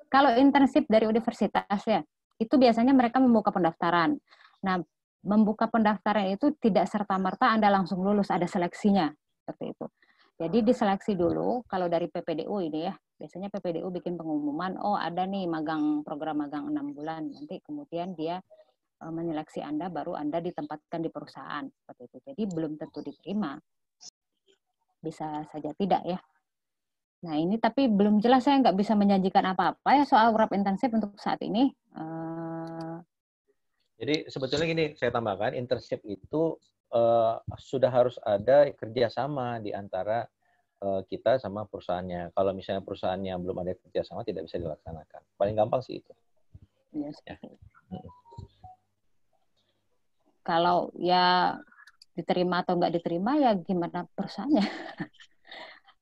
D: kalau intensif dari universitas ya, itu biasanya mereka membuka pendaftaran. Nah, membuka pendaftaran itu tidak serta-merta Anda langsung lulus, ada seleksinya seperti itu. Jadi diseleksi dulu, kalau dari PPDU ini ya, biasanya PPDU bikin pengumuman, oh ada nih program magang 6 bulan, nanti kemudian dia menyeleksi Anda, baru Anda ditempatkan di perusahaan. Seperti itu. Jadi belum tentu diterima. Bisa saja tidak ya. Nah ini tapi belum jelas, saya nggak bisa menjanjikan apa-apa ya soal rep intensif untuk saat ini.
A: Jadi sebetulnya gini, saya tambahkan, internship itu sudah harus ada kerjasama di antara kita sama perusahaannya. Kalau misalnya perusahaannya belum ada kerjasama, tidak bisa dilaksanakan. Paling gampang sih itu.
D: Yes. Ya. Kalau ya diterima atau nggak diterima ya gimana perusahaannya.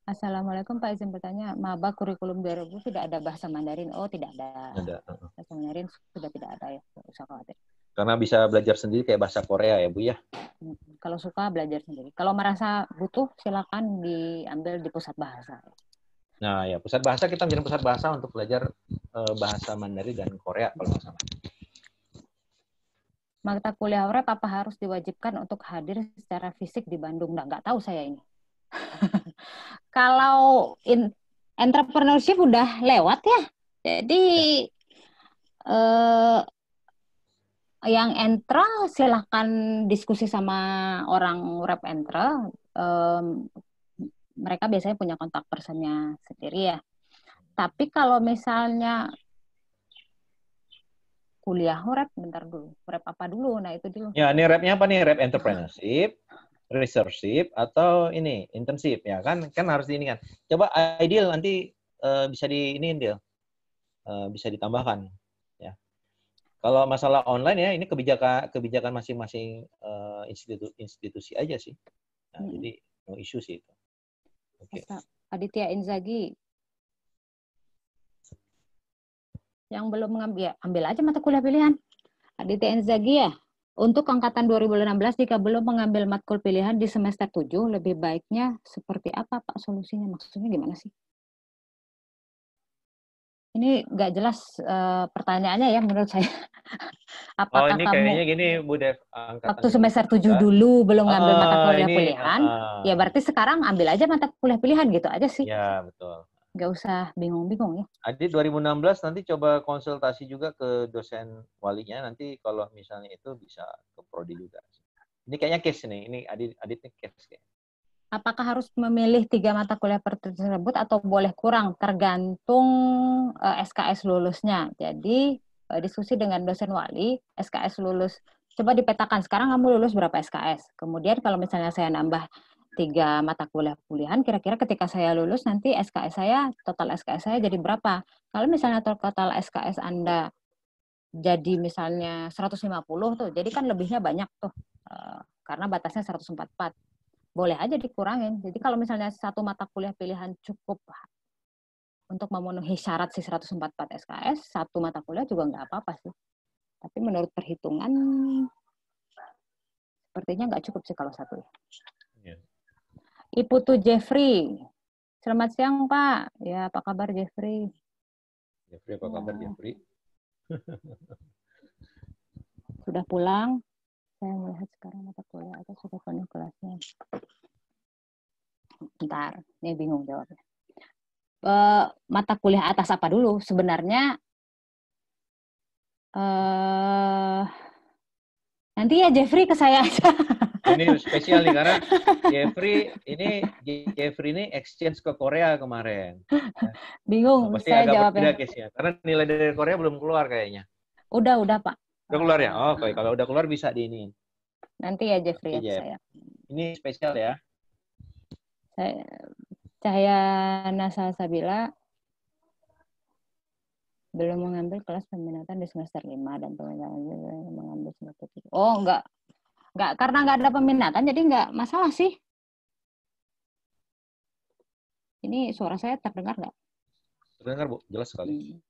D: Assalamualaikum Pak, izin bertanya, maba kurikulum 2000 tidak ada bahasa Mandarin? Oh tidak ada. Bahasa Mandarin sudah tidak ada ya, nggak usah khawatir.
A: Karena bisa belajar sendiri kayak bahasa Korea ya Bu ya?
D: Kalau suka belajar sendiri. Kalau merasa butuh silakan diambil di pusat bahasa.
A: Nah ya, pusat bahasa kita menjadi pusat bahasa untuk belajar bahasa Mandarin dan Korea kalau nggak salah.
D: Mata kuliah rep apa harus diwajibkan untuk hadir secara fisik di Bandung? Nggak tahu saya ini. Kalau entrepreneurship udah lewat ya, jadi yang entra silahkan diskusi sama orang rep entra. Mereka biasanya punya kontak personnya sendiri ya. Tapi kalau misalnya kuliah rep, bentar dulu, rep apa dulu? Nah itu dulu.
A: Ya ini repnya apa nih? Rep entrepreneurship, researchship atau ini internship ya kan harus di ini kan. Coba ideal nanti bisa di ini Del. bisa ditambahkan. Ya. Kalau masalah online ya ini kebijakan masing-masing institusi aja sih. Nah, jadi no issue sih itu. Oke.
D: Aditya Inzaghi yang belum mengambil, ya, ambil aja mata kuliah pilihan. Aditya Inzaghi ya. Untuk angkatan 2016 jika belum mengambil matkul pilihan di semester 7, lebih baiknya seperti apa Pak solusinya? Maksudnya gimana sih? Ini nggak jelas pertanyaannya ya menurut saya. Apakah
A: ini
D: kamu
A: kayaknya gini Bu Dev,
D: waktu semester 7 dulu belum ngambil mata kuliah
A: ini,
D: pilihan, ya berarti sekarang ambil aja mata kuliah pilihan gitu aja sih.
A: Ya, betul.
D: Nggak usah bingung-bingung ya.
A: Adit 2016 nanti coba konsultasi juga ke dosen walinya, nanti kalau misalnya itu bisa ke prodi juga. Ini kayaknya case nih, ini Adit nih case kayaknya.
D: Apakah harus memilih 3 mata kuliah tersebut atau boleh kurang? Tergantung SKS lulusnya. Jadi diskusi dengan dosen wali, SKS lulus. Coba dipetakan, sekarang kamu lulus berapa SKS? Kemudian kalau misalnya saya nambah 3 mata kuliah-kuliahan, kira-kira ketika saya lulus nanti SKS saya, total SKS saya jadi berapa? Kalau misalnya total SKS Anda jadi misalnya 150 tuh, jadi kan lebihnya banyak tuh. Karena batasnya 144. Boleh aja dikurangin. Jadi kalau misalnya satu mata kuliah pilihan cukup untuk memenuhi syarat si 144 SKS, satu mata kuliah juga nggak apa-apa sih. Tapi menurut perhitungan, sepertinya nggak cukup sih kalau satu.
A: Yeah.
D: Iputu Jeffrey. Selamat siang, Pak. Ya, apa kabar Jeffrey?
A: Jeffrey, apa kabar Jeffrey?
D: Sudah pulang? Saya melihat sekarang mata kuliah atau sudah penuh kelasnya. Bentar, ini bingung jawabnya. Mata kuliah atas apa dulu? Sebenarnya nanti ya Jeffrey ke saya aja.
A: Ini spesial nih karena Jeffrey ini exchange ke Korea kemarin.
D: Bingung
A: pasti
D: saya
A: agak
D: jawabnya.
A: berbeda case-nya. Karena nilai dari Korea belum keluar kayaknya.
D: Udah Pak.
A: Udah keluar ya? Oke, kalau udah keluar bisa di ini.
D: Nanti ya Jeffrey ya saya.
A: Ini spesial ya.
D: Cahaya Nasa Sabila belum mengambil kelas peminatan di semester 5 dan peminatan mengambil semester 7. Oh, enggak karena enggak ada peminatan jadi enggak masalah sih. Ini suara saya terdengar enggak?
A: Terdengar, Bu. Jelas sekali.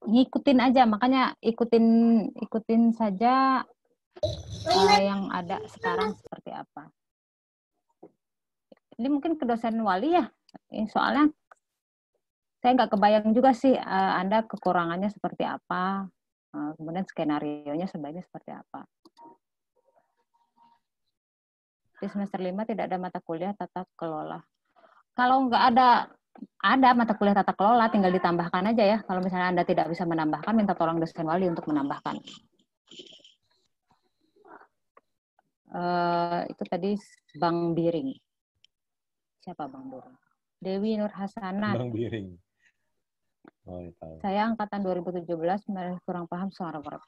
D: Ngikutin aja, makanya ikutin saja yang ada sekarang seperti apa. Ini mungkin ke dosen wali ya, soalnya saya nggak kebayang juga sih Anda kekurangannya seperti apa, kemudian skenario-nya sebaiknya seperti apa. Di semester 5 tidak ada mata kuliah tata kelola. Kalau nggak ada mata kuliah tata kelola, tinggal ditambahkan aja ya. Kalau misalnya Anda tidak bisa menambahkan, minta tolong dosen wali untuk menambahkan. Itu tadi Bang Biring. Siapa Bang Biring? Dewi Nur Hasanat.
A: Bang Biring. Oh, tahu.
D: Saya angkatan 2017, kurang paham soal rep.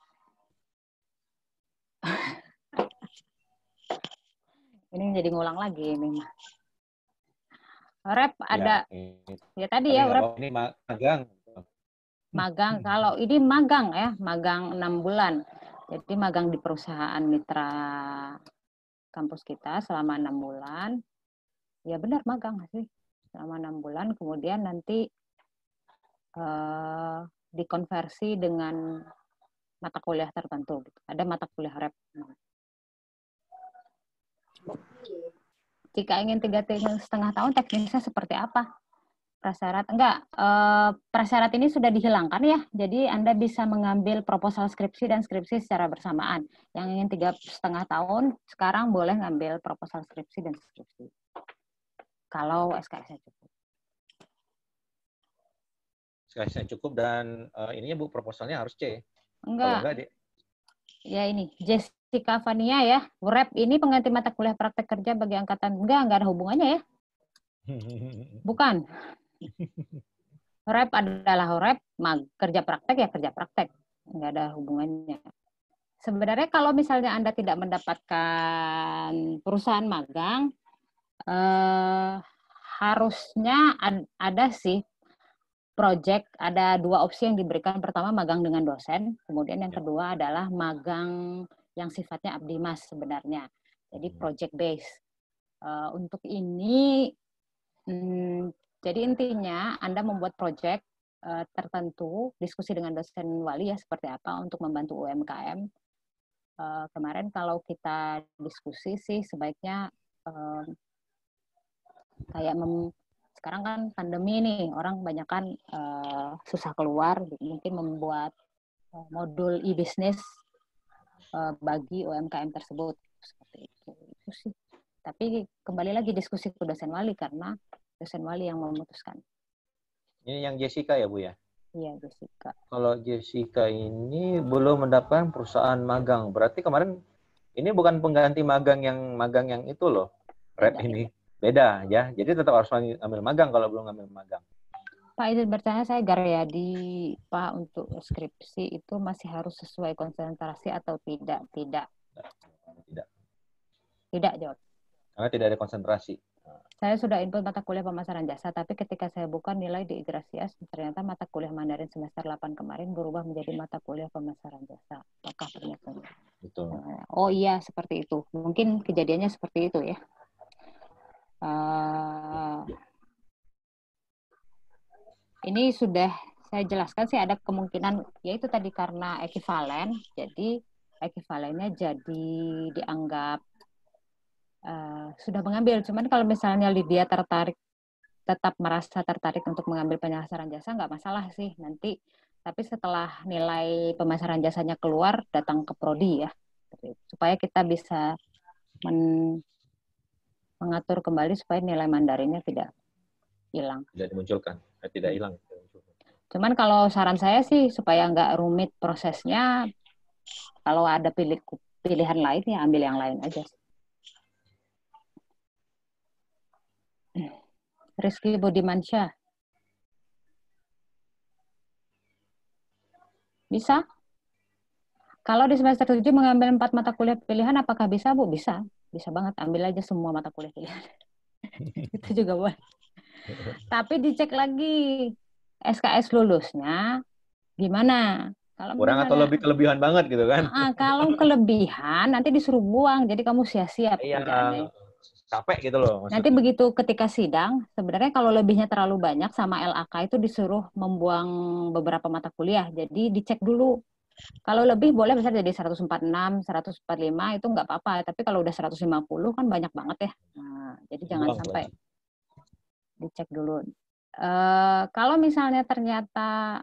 D: Ini jadi ngulang lagi ini mah. Rep ada ya tadi ya rep.
A: Ini magang.
D: Magang, kalau ini magang ya, magang 6 bulan. Jadi magang di perusahaan mitra kampus kita selama 6 bulan. Ya benar magang sih. Selama 6 bulan, kemudian nanti dikonversi dengan mata kuliah tertentu. Ada mata kuliah rep. Jika ingin 3,5 tahun, teknisnya seperti apa? Prasyarat prasyarat ini sudah dihilangkan ya. Jadi Anda bisa mengambil proposal skripsi dan skripsi secara bersamaan. Yang ingin 3,5 tahun sekarang boleh ngambil proposal skripsi dan skripsi. Kalau SKS-nya cukup.
A: SKS-nya cukup dan ininya Bu proposalnya harus C.
D: Enggak.
A: Enggak,
D: Ya ini Jessica Vania ya. Rep ini pengganti mata kuliah praktek kerja bagi angkatan. Enggak ada hubungannya ya. Bukan. Rep adalah rep, kerja praktek ya kerja praktek. Enggak ada hubungannya. Sebenarnya kalau misalnya Anda tidak mendapatkan perusahaan magang, harusnya ada sih project ada 2 opsi yang diberikan. Pertama magang dengan dosen, kemudian yang
A: Ya.
D: kedua adalah magang yang sifatnya abdi mas sebenarnya. Jadi project base. Untuk ini, jadi intinya Anda membuat project tertentu, diskusi dengan dosen wali ya seperti apa untuk membantu UMKM. Kemarin kalau kita diskusi sih sebaiknya kayak sekarang kan pandemi nih, orang kebanyakan susah keluar, mungkin membuat modul e-business bagi UMKM tersebut seperti itu sih. Tapi kembali lagi diskusi ke dosen wali karena dosen wali yang memutuskan.
A: Ini yang Jessica ya Bu ya?
D: Iya, Jessica.
A: Kalau Jessica ini belum mendapatkan perusahaan magang, berarti kemarin ini bukan pengganti magang yang itu loh, rep ini. Beda ya, jadi tetap harus ambil magang kalau belum ambil magang.
D: Pak izin bertanya, saya Garyadi, Pak, untuk skripsi itu masih harus sesuai konsentrasi atau tidak? Tidak. Tidak, jawab.
A: Karena tidak ada konsentrasi.
D: Saya sudah input mata kuliah pemasaran jasa, tapi ketika saya buka nilai di Igrasias, ternyata mata kuliah Mandarin semester 8 kemarin berubah menjadi mata kuliah pemasaran jasa. Apakah ternyata?
A: Betul.
D: Oh iya, seperti itu. Mungkin kejadiannya seperti itu ya. Ini sudah saya jelaskan sih ada kemungkinan, yaitu tadi karena ekivalen, jadi ekivalennya jadi dianggap sudah mengambil. Cuman kalau misalnya Lydia tetap merasa tertarik untuk mengambil pemasaran jasa, nggak masalah sih nanti. Tapi setelah nilai pemasaran jasanya keluar, datang ke prodi ya, supaya kita bisa mengatur kembali supaya nilai Mandarinnya tidak hilang.
A: Tidak dimunculkan, tidak hilang.
D: Cuman kalau saran saya sih supaya nggak rumit prosesnya, kalau ada pilihan lain ya ambil yang lain aja. Rizky Budimansyah. Bisa? Kalau di semester 7 mengambil 4 mata kuliah pilihan, apakah bisa, Bu? Bisa. Bisa banget. Ambil aja semua mata kuliah pilihan. Itu juga boleh. Tapi dicek lagi SKS lulusnya gimana. Kalau
A: kurang atau lebih kelebihan banget gitu kan?
D: Kalau kelebihan, nanti disuruh buang. Jadi kamu sia-sia pekerjaannya.
A: Capek gitu loh.
D: Maksudnya. Nanti begitu ketika sidang, sebenarnya kalau lebihnya terlalu banyak sama LAK itu disuruh membuang beberapa mata kuliah. Jadi dicek dulu. Kalau lebih boleh misalnya jadi 146, 145 itu nggak apa-apa. Tapi kalau udah 150 kan banyak banget ya. Nah, jadi jangan sampai dicek dulu. Kalau misalnya ternyata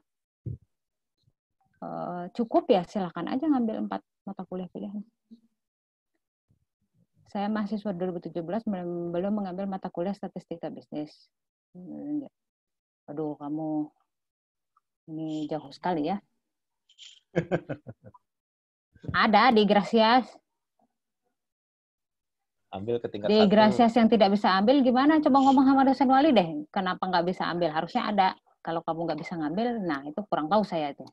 D: cukup ya silakan aja ngambil 4 mata kuliah pilihan. Saya mahasiswa 2017 belum mengambil mata kuliah statistika bisnis. Aduh, kamu ini jauh sekali ya. Ada di Igrasias.
A: Ambil ke tingkat
D: di Igrasias yang tidak bisa ambil gimana? Coba ngomong sama dosen wali deh. Kenapa nggak bisa ambil? Harusnya ada. Kalau kamu nggak bisa ngambil, nah itu kurang tahu saya itu.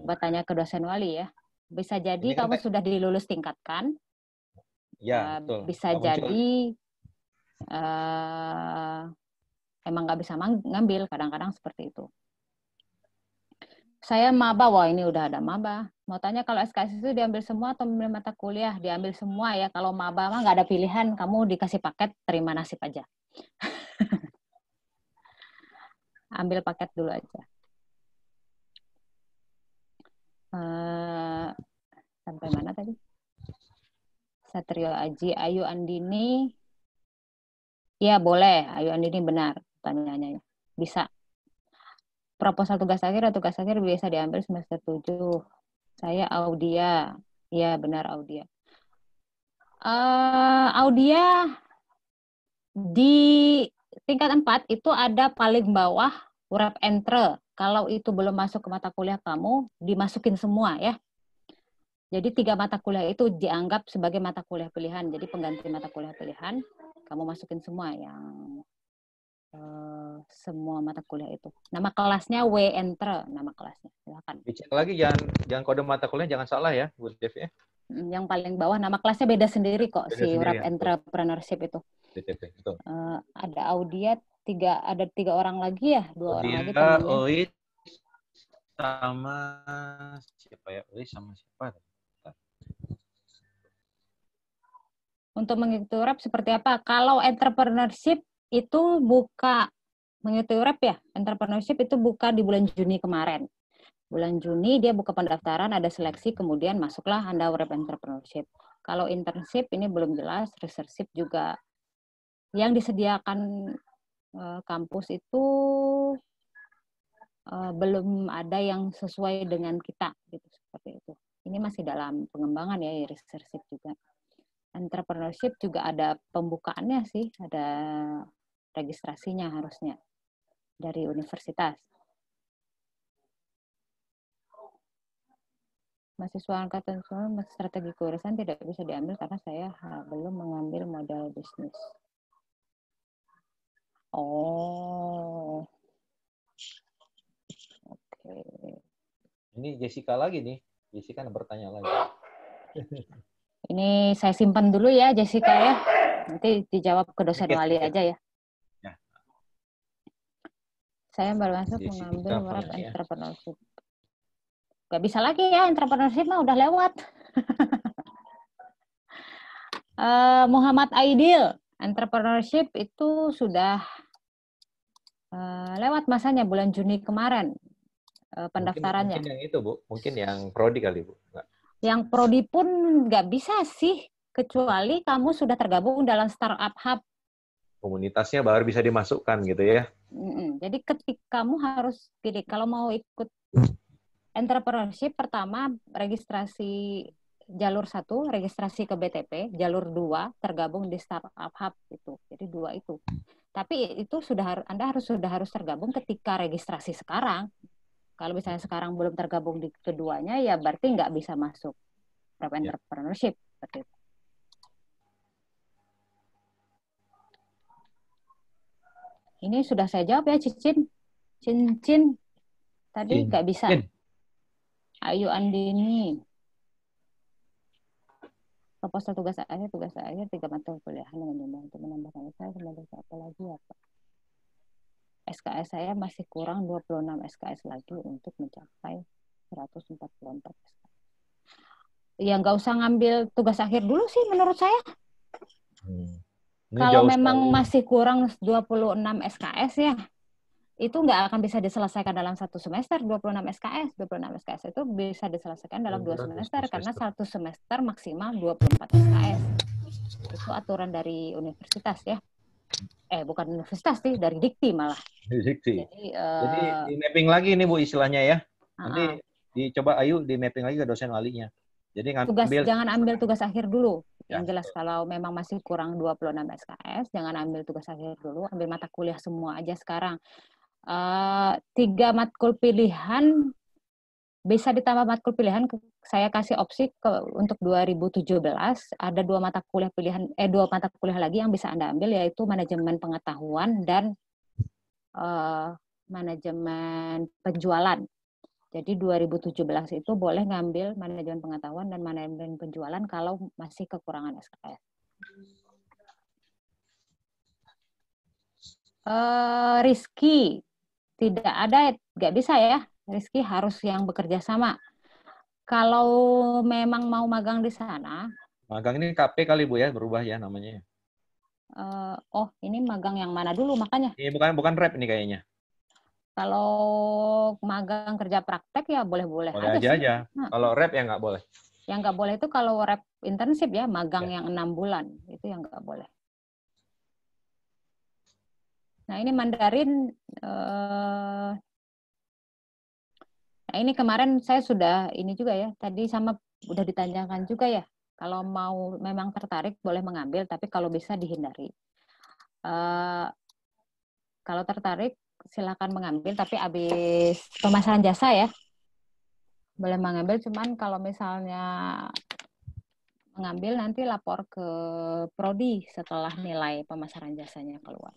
D: Coba tanya ke dosen wali ya. Bisa jadi kamu sudah dilulus tingkatkan.
A: Ya, betul.
D: Bisa jadi emang nggak bisa ngambil. Kadang-kadang seperti itu. Saya maba, wah ini udah ada maba. Mau tanya kalau SKS itu diambil semua atau ambil mata kuliah? Diambil semua ya. Kalau maba mah nggak ada pilihan. Kamu dikasih paket, terima nasib aja. Ambil paket dulu aja. Sampai mana tadi? Satrio Aji, Ayu Andini. Ya boleh, Ayu Andini benar pertanyaannya. Bisa. Proposal tugas akhir bisa diambil semester 7. Saya Audia. Ya benar Audia. Audia di tingkat 4 itu ada paling bawah urep entre. Kalau itu belum masuk ke mata kuliah kamu, dimasukin semua ya. Jadi 3 mata kuliah itu dianggap sebagai mata kuliah pilihan. Jadi pengganti mata kuliah pilihan, kamu masukin semua yang semua mata kuliah itu. Nama kelasnya W entre, nama kelasnya. Silakan.
A: Dicek lagi jangan kode mata kuliah jangan salah ya, Bu Dev ya.
D: Yang paling bawah nama kelasnya beda sendiri kok, beda si Wrap Entrepreneurship itu.
A: Betul.
D: Ada Audiat ada 3 orang lagi ya, 2 orang lagi
A: Dia,
D: temannya.
A: Ois, sama siapa ya? Ois sama siapa?
D: Untuk mengikuti URAP seperti apa? Kalau entrepreneurship itu mengikuti URAP ya, entrepreneurship itu buka di bulan Juni kemarin. Bulan Juni dia buka pendaftaran, ada seleksi, kemudian masuklah Anda URAP entrepreneurship. Kalau internship ini belum jelas, researchship juga. Yang disediakan kampus itu belum ada yang sesuai dengan kita, gitu, seperti itu. Ini masih dalam pengembangan ya, researchship juga. Entrepreneurship juga ada pembukaannya sih, ada registrasinya harusnya dari universitas. Mahasiswa angkatan strategi kewirausahaan tidak bisa diambil karena saya belum mengambil modal bisnis. Oh, oke.
A: Ini Jessica lagi nih. Jessica bertanya lagi.
D: Ini saya simpan dulu ya, Jessica ya. Nanti dijawab ke dosen wali aja ya.
A: Ya.
D: Saya baru masuk
A: Jessica
D: mengambil URAP
A: ya.
D: entrepreneurship. Gak bisa lagi ya, entrepreneurship mah udah lewat. Muhammad Aidil, entrepreneurship itu sudah lewat masanya bulan Juni kemarin pendaftarannya.
A: Mungkin yang itu, Bu. Mungkin yang prodi kali, Bu. Enggak.
D: Yang prodi pun nggak bisa sih, kecuali kamu sudah tergabung dalam startup hub.
A: Komunitasnya baru bisa dimasukkan gitu ya.
D: Jadi ketika kamu harus pilih, kalau mau ikut entrepreneurship, pertama registrasi jalur 1, registrasi ke BTP, jalur 2, tergabung di startup hub itu. Jadi 2 itu. Tapi itu Anda sudah harus tergabung ketika registrasi sekarang. Kalau misalnya sekarang belum tergabung di keduanya, ya berarti nggak bisa masuk entrepreneurship. Seperti itu. Ini sudah saya jawab ya, Cincin. Tadi nggak bisa. Ayu Andini. Proposal tugas akhir 3 mata kuliah dengan jumlah untuk menambahkan saya sebagai apa lagi ya Pak? SKS saya masih kurang 26 SKS lagi untuk mencapai 144 SKS. Ya nggak usah ngambil tugas akhir dulu sih menurut saya. Kalau memang masih kurang 26 SKS ya, itu nggak akan bisa diselesaikan dalam 1 semester 26 SKS. 26 SKS itu bisa diselesaikan dalam 2 semester karena 1 semester maksimal 24 SKS. Itu aturan dari universitas ya. Bukan universitas sih, dari Dikti malah.
A: Dikti. Jadi di mapping lagi nih Bu istilahnya ya. Nanti dicoba Ayu di mapping lagi ke dosen walinya. Jadi
D: jangan ambil tugas akhir dulu. Yang jelas kalau memang masih kurang 26 SKS, jangan ambil tugas akhir dulu, ambil mata kuliah semua aja sekarang. 3 matkul pilihan bisa ditambah matkul pilihan. Saya kasih opsi untuk 2017 ada 2 mata kuliah pilihan 2 mata kuliah lagi yang bisa Anda ambil, yaitu manajemen pengetahuan dan manajemen penjualan. Jadi 2017 itu boleh ngambil manajemen pengetahuan dan manajemen penjualan kalau masih kekurangan SKS. Rizky tidak ada, nggak bisa ya. Rizky harus yang bekerja sama. Kalau memang mau magang di sana.
A: Magang ini KP kali Bu ya, berubah ya namanya.
D: Ini magang yang mana dulu makanya?
A: Ini bukan rep ini kayaknya.
D: Kalau magang kerja praktek ya boleh-boleh
A: aja
D: sih.
A: Aja. Kalau rep ya nggak boleh.
D: Yang nggak boleh itu kalau rep internship ya, magang yang 6 bulan. Itu yang nggak boleh. Nah ini Mandarin, nah ini kemarin saya sudah ini juga ya, tadi sama udah ditanyakan juga ya, kalau mau memang tertarik boleh mengambil, tapi kalau bisa dihindari. Kalau tertarik silakan mengambil, tapi habis pemasaran jasa ya, boleh mengambil, cuman kalau misalnya mengambil nanti lapor ke prodi setelah nilai pemasaran jasanya keluar.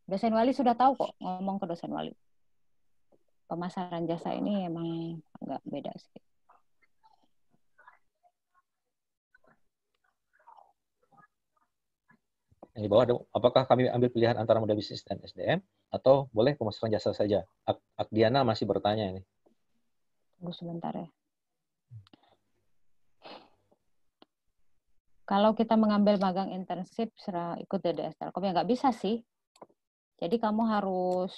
D: Dosen wali sudah tahu kok, ngomong ke dosen wali. Pemasaran jasa ini emang agak beda sih.
A: Yang di bawah ada, apakah kami ambil pilihan antara modal bisnis dan SDM atau boleh pemasaran jasa saja? Akdiana masih bertanya ini.
D: Tunggu sebentar ya. Kalau kita mengambil magang internship ikut DDS Telkom ya nggak bisa sih. Jadi kamu harus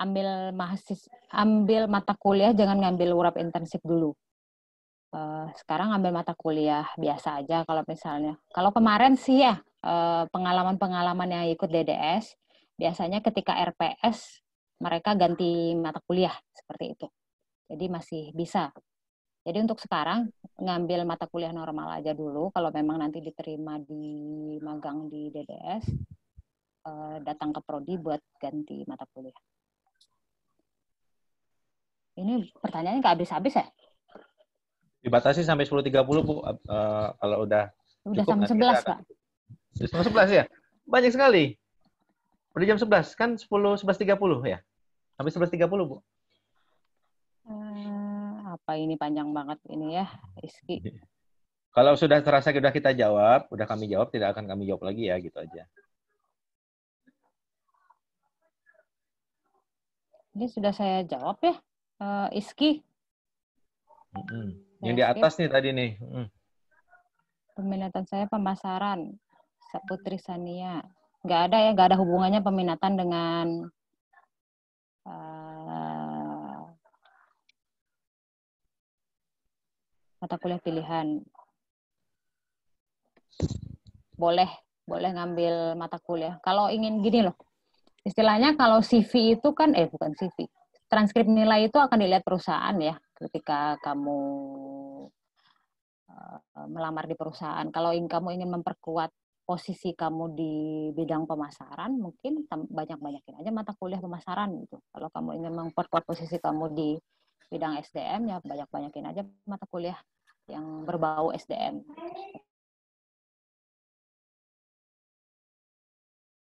D: ambil mata kuliah, jangan ngambil urap internship dulu. Sekarang ambil mata kuliah biasa aja kalau misalnya. Kalau kemarin sih ya pengalaman-pengalaman yang ikut DDS biasanya ketika RPS mereka ganti mata kuliah seperti itu. Jadi masih bisa. Jadi untuk sekarang ngambil mata kuliah normal aja dulu. Kalau memang nanti diterima di magang di DDS, datang ke prodi buat ganti mata kuliah. Ini pertanyaannya nggak habis-habis ya?
A: Dibatasi sampai 10.30 Bu. Kalau udah cukup
D: jam 11 Pak.
A: Sudah setengah 11 ya? Banyak sekali. Udah jam 11 kan 11.30 ya? Sampai 11.30 Bu.
D: Apa ini panjang banget ini ya, Rizky.
A: Kalau sudah terasa sudah kita jawab, udah kami jawab, tidak akan kami jawab lagi ya, gitu aja.
D: Ini sudah saya jawab ya, Iski.
A: Yang di atas nih tadi nih.
D: Peminatan saya pemasaran, Putri Sania. Nggak ada ya, nggak ada hubungannya peminatan dengan mata kuliah pilihan. Boleh ngambil mata kuliah. Kalau ingin gini loh, istilahnya kalau CV itu kan, bukan CV, transkrip nilai itu akan dilihat perusahaan ya, ketika kamu melamar di perusahaan. Kalau kamu ingin memperkuat posisi kamu di bidang pemasaran, mungkin banyak-banyakin aja mata kuliah pemasaran gitu. Kalau kamu ingin memperkuat posisi kamu di bidang SDM, ya banyak-banyakin aja mata kuliah yang berbau SDM.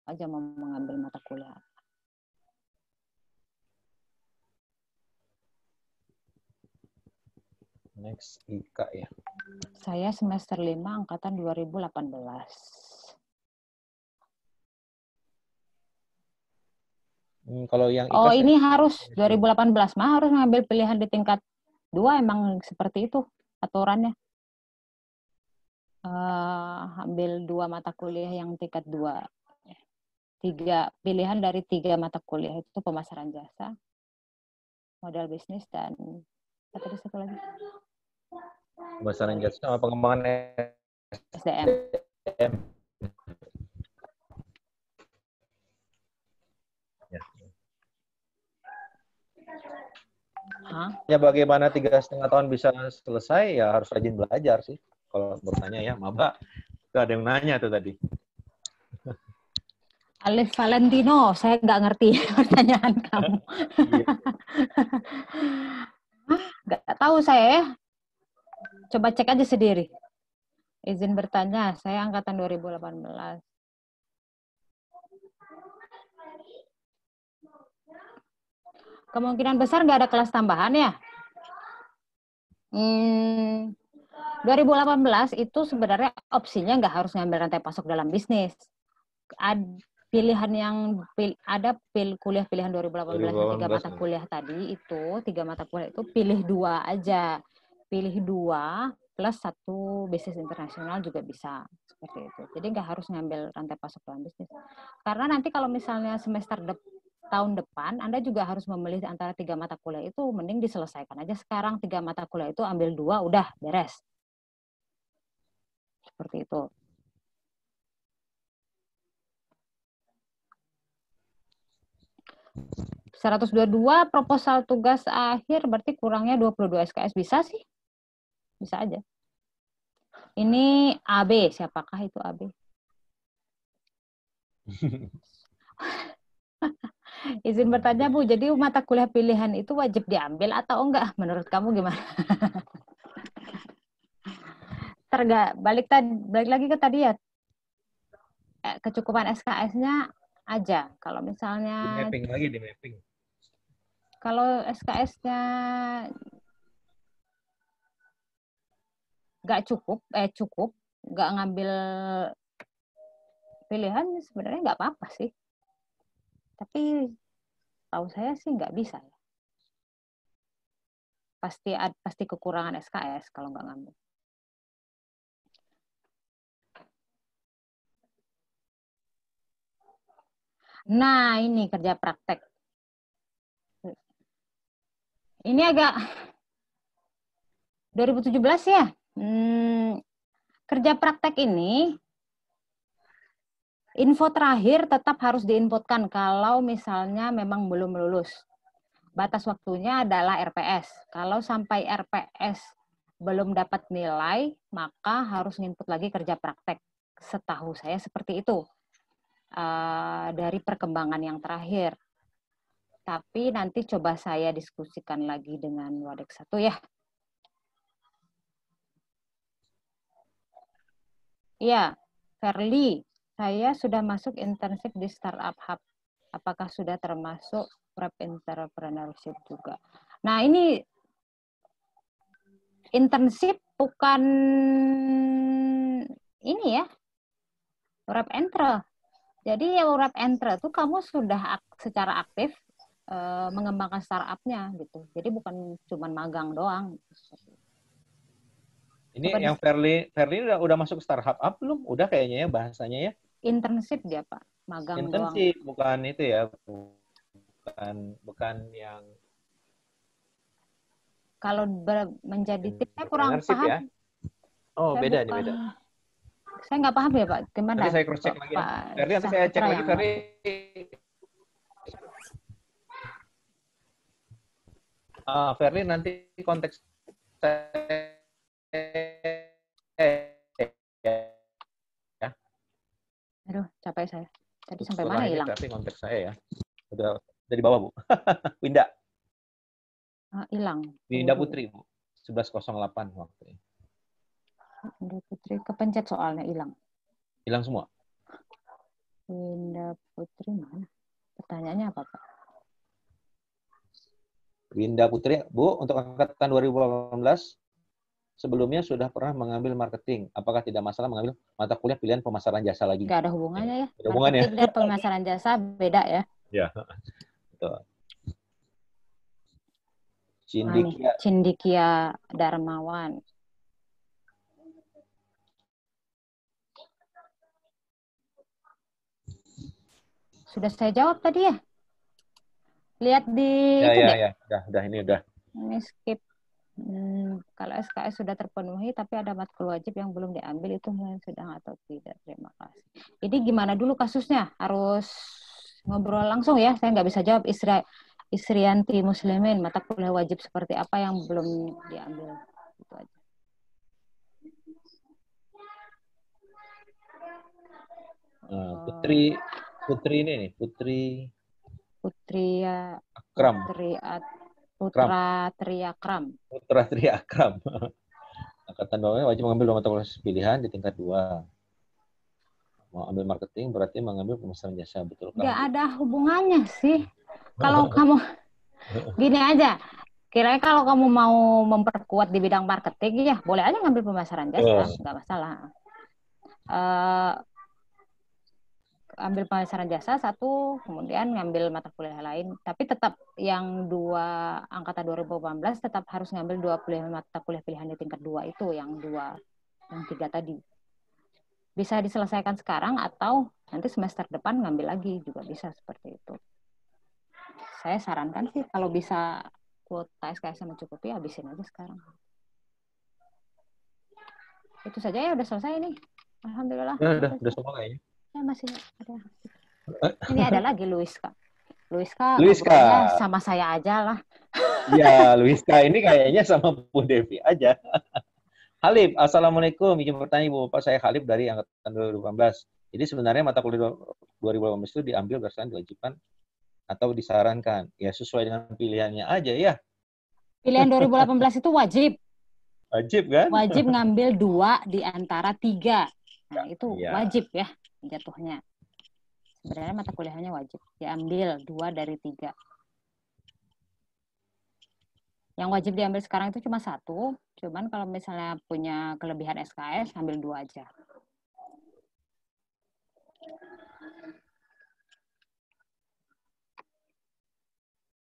D: Aja mau mengambil mata kuliah.
A: Next, Ika ya.
D: Saya semester 5 angkatan 2018.
A: Kalau yang Ika
D: ini harus 2018 mah harus ngambil pilihan di tingkat 2, emang seperti itu aturannya. Ambil 2 mata kuliah yang tingkat 2. 3 pilihan dari 3 mata kuliah itu pemasaran jasa, modal bisnis, dan apa tadi satu lagi?
A: Pemasaran jasa sama pengembangan
D: SDM.
A: Ya bagaimana 3,5 tahun bisa selesai, ya harus rajin belajar sih. Kalau bertanya ya, maba. Itu ada yang nanya tuh tadi.
D: Alif Valentino, saya nggak ngerti pertanyaan kamu. Nggak tahu saya ya. Coba cek aja sendiri. Izin bertanya, saya angkatan 2018. Kemungkinan besar nggak ada kelas tambahan ya? 2018 itu sebenarnya opsinya nggak harus ngambil rantai pasok dalam bisnis. Pilihan yang kuliah pilihan 2018 yang 3 mata kuliah tadi itu, 3 mata kuliah itu pilih 2 aja. Pilih 2 plus 1 bisnis internasional juga bisa seperti itu. Jadi nggak harus ngambil rantai pasok dalam bisnis. Karena nanti kalau misalnya tahun depan Anda juga harus memilih antara 3 mata kuliah itu, mending diselesaikan aja sekarang 3 mata kuliah itu, ambil 2 udah beres. Seperti itu. ...122 proposal tugas akhir berarti kurangnya 22 SKS, bisa sih? Bisa aja. Ini AB, siapakah itu AB? Izin bertanya Bu, jadi mata kuliah pilihan itu wajib diambil atau enggak? Menurut kamu gimana? Balik lagi ke tadi ya, kecukupan SKS-nya aja. Kalau misalnya
A: di mapping.
D: Kalau SKS-nya nggak cukup, nggak ngambil pilihan sebenarnya nggak apa-apa sih. Tapi tahu saya sih nggak bisa ya. Pasti kekurangan SKS kalau nggak ngambil. Nah, ini kerja praktek. Ini agak 2017 ya. Kerja praktek ini info terakhir tetap harus diinputkan kalau misalnya memang belum lulus. Batas waktunya adalah RPS. Kalau sampai RPS belum dapat nilai, maka harus nginput lagi kerja praktek. Setahu saya seperti itu. Dari perkembangan yang terakhir. Tapi nanti coba saya diskusikan lagi dengan Wadek 1 ya. Iya, Verly, saya sudah masuk internship di Startup Hub. Apakah sudah termasuk prep entrepreneurship juga? Nah, ini internship bukan ini ya, prep entre. Jadi ya prep entre itu kamu sudah secara aktif mengembangkan startupnya gitu. Jadi bukan cuma magang doang.
A: Ini yang Verly udah masuk startup up belum? Udah kayaknya ya bahasanya ya.
D: Internship dia Pak, magang
A: internship,
D: doang.
A: bukan itu ya, bukan yang.
D: Kalau menjadi tim saya kurang paham.
A: Ya? Oh
D: saya
A: beda
D: bukan,
A: nih beda.
D: Saya nggak paham ya Pak. Gimana?
A: Nanti saya cross check lagi. Verly nanti saya cek lagi Verly. Verly nanti konteks ya.
D: Aduh, capek saya. Tadi sampai mana hilang?
A: Tapi konteks saya ya. Udah di bawah, Bu. Winda.
D: Hilang.
A: Winda Putri, Bu. 11.08 waktunya.
D: Winda Putri kepencet soalnya hilang.
A: Hilang semua.
D: Winda Putri mana? Pertanyaannya apa, Pak?
A: Winda Putri, Bu, untuk angkatan 2018 sebelumnya sudah pernah mengambil marketing. Apakah tidak masalah mengambil mata kuliah pilihan pemasaran jasa lagi?
D: Nggak ada hubungannya ya.
A: Ada hubungannya.
D: Marketing dan pemasaran jasa beda ya.
A: Ya, betul.
D: Cindikia Darmawan. Sudah saya jawab tadi ya. Lihat di
A: ya. Udah ini udah.
D: Ini skip. Kalau SKS sudah terpenuhi tapi ada matkul wajib yang belum diambil itu sedang atau tidak. Terima kasih. Jadi gimana dulu kasusnya? Harus ngobrol langsung ya. Saya nggak bisa jawab. Isrianti Muslimin, mata kuliah wajib seperti apa yang belum diambil? Itu aja.
A: Putri ini nih,
D: Akram. Putra Triakram.
A: Angkatan bawahnya wajib mengambil 2 mata kuliah pilihan di tingkat 2. Mau ambil marketing berarti mengambil pemasaran jasa, betul kan?
D: Nggak ada hubungannya sih. Kalau kamu gini aja, kira-kira kalau kamu mau memperkuat di bidang marketing ya boleh aja ngambil pemasaran jasa, nggak masalah. Ambil pemasaran jasa 1, kemudian ngambil mata kuliah lain. Tapi tetap yang 2 angkatan 2018 tetap harus ngambil 2 mata kuliah pilihan di tingkat 2 itu, yang 3 tadi. Bisa diselesaikan sekarang atau nanti semester depan ngambil lagi juga bisa seperti itu. Saya sarankan sih kalau bisa kuota SKS mencukupi, habisin aja sekarang. Itu saja ya, udah selesai nih. Alhamdulillah.
A: Ya, udah semua kayaknya.
D: Ya, masih ada. Ini ada lagi Luiska sama saya aja lah.
A: Ya, Luiska ini kayaknya sama Bu Devi aja. Halib, Assalamualaikum. Izin bertanya Bu Bapak, saya Halib dari angkatan 2018. Jadi sebenarnya mata kuliah 2018 itu diambil berdasarkan kewajiban atau disarankan? Ya sesuai dengan pilihannya aja ya.
D: Pilihan 2018 itu wajib.
A: Wajib kan?
D: Wajib ngambil 2 di antara 3. Nah, itu wajib ya jatuhnya. Sebenarnya mata kuliahnya wajib diambil 2 dari 3. Yang wajib diambil sekarang itu cuma 1, Cuman kalau misalnya punya kelebihan SKS, ambil 2 aja.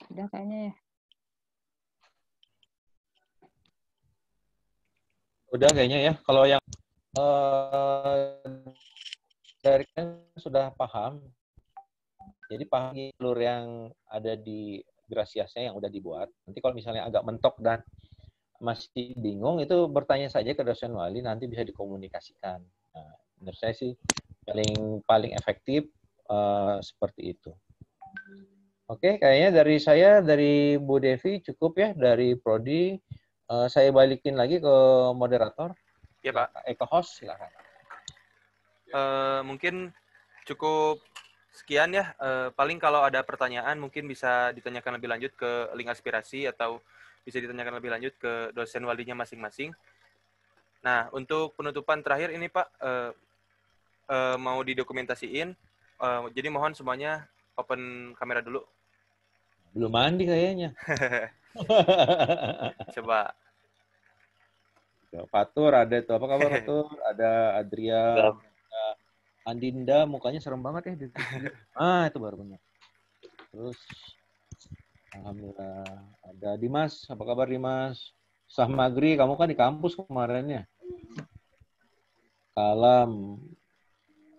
D: Udah kayaknya ya.
A: Udah kayaknya ya. Kalau yang dari kan sudah paham. Jadi paham jalur yang ada di Grasiasnya yang udah dibuat. Nanti kalau misalnya agak mentok dan masih bingung, itu bertanya saja ke dosen wali, nanti bisa dikomunikasikan. Nah, menurut saya sih paling efektif seperti itu. Oke, kayaknya dari Bu Devi cukup ya, dari Prodi. Saya balikin lagi ke moderator.
B: Ya, Pak.
A: Ke host, silakan.
B: Mungkin cukup sekian ya. Paling kalau ada pertanyaan mungkin bisa ditanyakan lebih lanjut ke link aspirasi atau bisa ditanyakan lebih lanjut ke dosen walinya masing-masing. Nah, untuk penutupan terakhir ini Pak, mau didokumentasiin. Jadi mohon semuanya open kamera dulu.
A: Belum mandi kayaknya.
B: Coba.
A: Fatur ada tuh. Apa kabar Fatur? Ada Adria, ada Andinda, mukanya serem banget ya. Itu baru benar. Terus alhamdulillah ada Dimas. Apa kabar Dimas? Sahmagri, kamu kan di kampus kemarin ya. Kalam.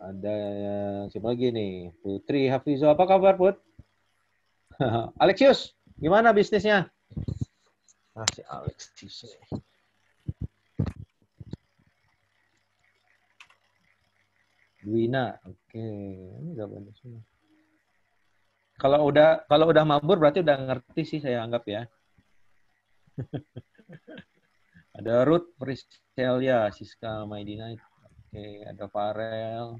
A: Ada siapa lagi nih? Putri Hafizo. Apa kabar, Put? Alexius, gimana bisnisnya? Si Alexius. Duina, oke. Ini udah banyak semua. Kalau udah mabur berarti udah ngerti sih saya anggap ya. Ada Ruth Priscelia, Siska Maidina. Oke, ada Farel.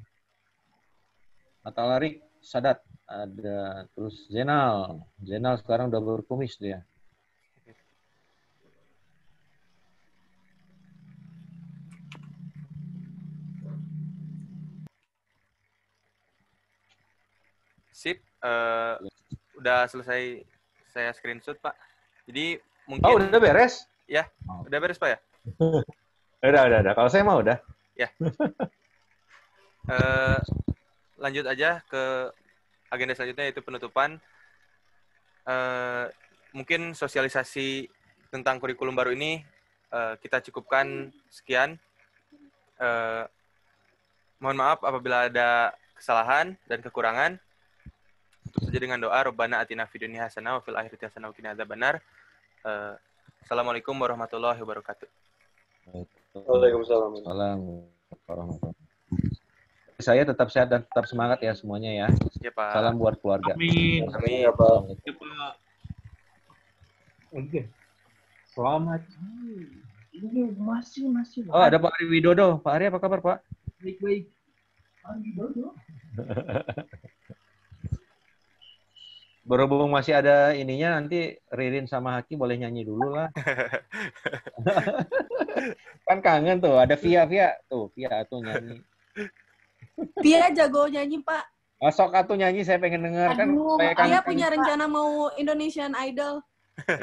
A: Matalarik, Sadat. Ada terus Zenal. Zenal sekarang udah berkumis dia.
B: Sip, udah selesai saya screenshot Pak. Jadi mungkin.
A: Oh, udah beres?
B: Ya, udah beres Pak ya?
A: Udah. Kalau saya mau udah.
B: Ya. Lanjut aja ke agenda selanjutnya, yaitu penutupan. Mungkin sosialisasi tentang kurikulum baru ini kita cukupkan sekian. Mohon maaf apabila ada kesalahan dan kekurangan. Tutup saja dengan doa. Rabbana atina fid dunya hasanah wa fil akhirati hasanah wa qina adzabannar. Assalamualaikum warahmatullahi wabarakatuh.
E: Waalaikumsalam.
A: Saya tetap sehat dan tetap semangat ya semuanya ya.
B: Ya, Pak.
A: Salam buat keluarga.
E: Amin.
B: Amin.
E: Ya, Pak.
F: Ya, Pak. Oke. Selamat. Ini masih.
A: Oh, ada Pak Ari Widodo. Pak Ari, apa kabar, Pak?
F: Baik. Ari Widodo.
A: Berhubung masih ada ininya, nanti Ririn sama Haki boleh nyanyi dulu lah. Kan kangen tuh, ada Via tuh nyanyi.
G: Via jago nyanyi, Pak.
A: Masuk atuh nyanyi, saya pengen denger.
G: Aduh,
A: kan.
G: Via punya rencana mau Indonesian Idol.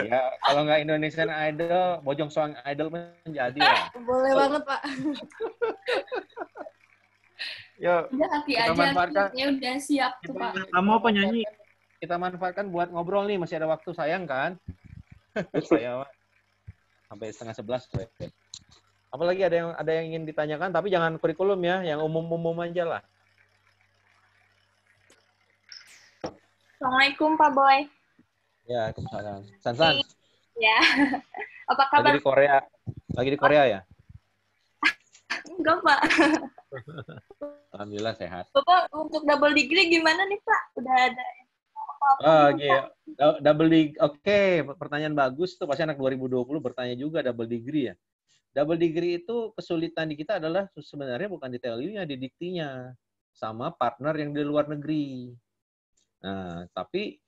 A: Ya, kalau nggak Indonesian Idol, Bojong Soang Idol menjadi lah.
G: Boleh banget, Pak.
A: Yuk,
H: udah hati
A: kita
H: aja,
A: manfaatkan.
H: ya udah siap tuh Pak.
F: Kamu apa nyanyi?
A: Kita manfaatkan buat ngobrol nih, masih ada waktu, sayang kan? Saya sampai 10:30. Apalagi ada yang ingin ditanyakan, tapi jangan kurikulum ya, yang umum-umum aja lah.
H: Assalamualaikum Pak Boy.
A: Ya, Waalaikumsalam. San.
H: Ya. Apa kabar?
A: Lagi di Korea ya?
H: Enggak Pak.
A: Alhamdulillah sehat.
H: Bapak untuk double degree gimana nih Pak? Udah ada
A: Double degree. Oke, pertanyaan bagus tuh. Pasti anak 2020 bertanya juga double degree ya. Double degree itu kesulitan di kita adalah sebenarnya bukan di TLU-nya, di diktinya. Sama partner yang di luar negeri. Nah, tapi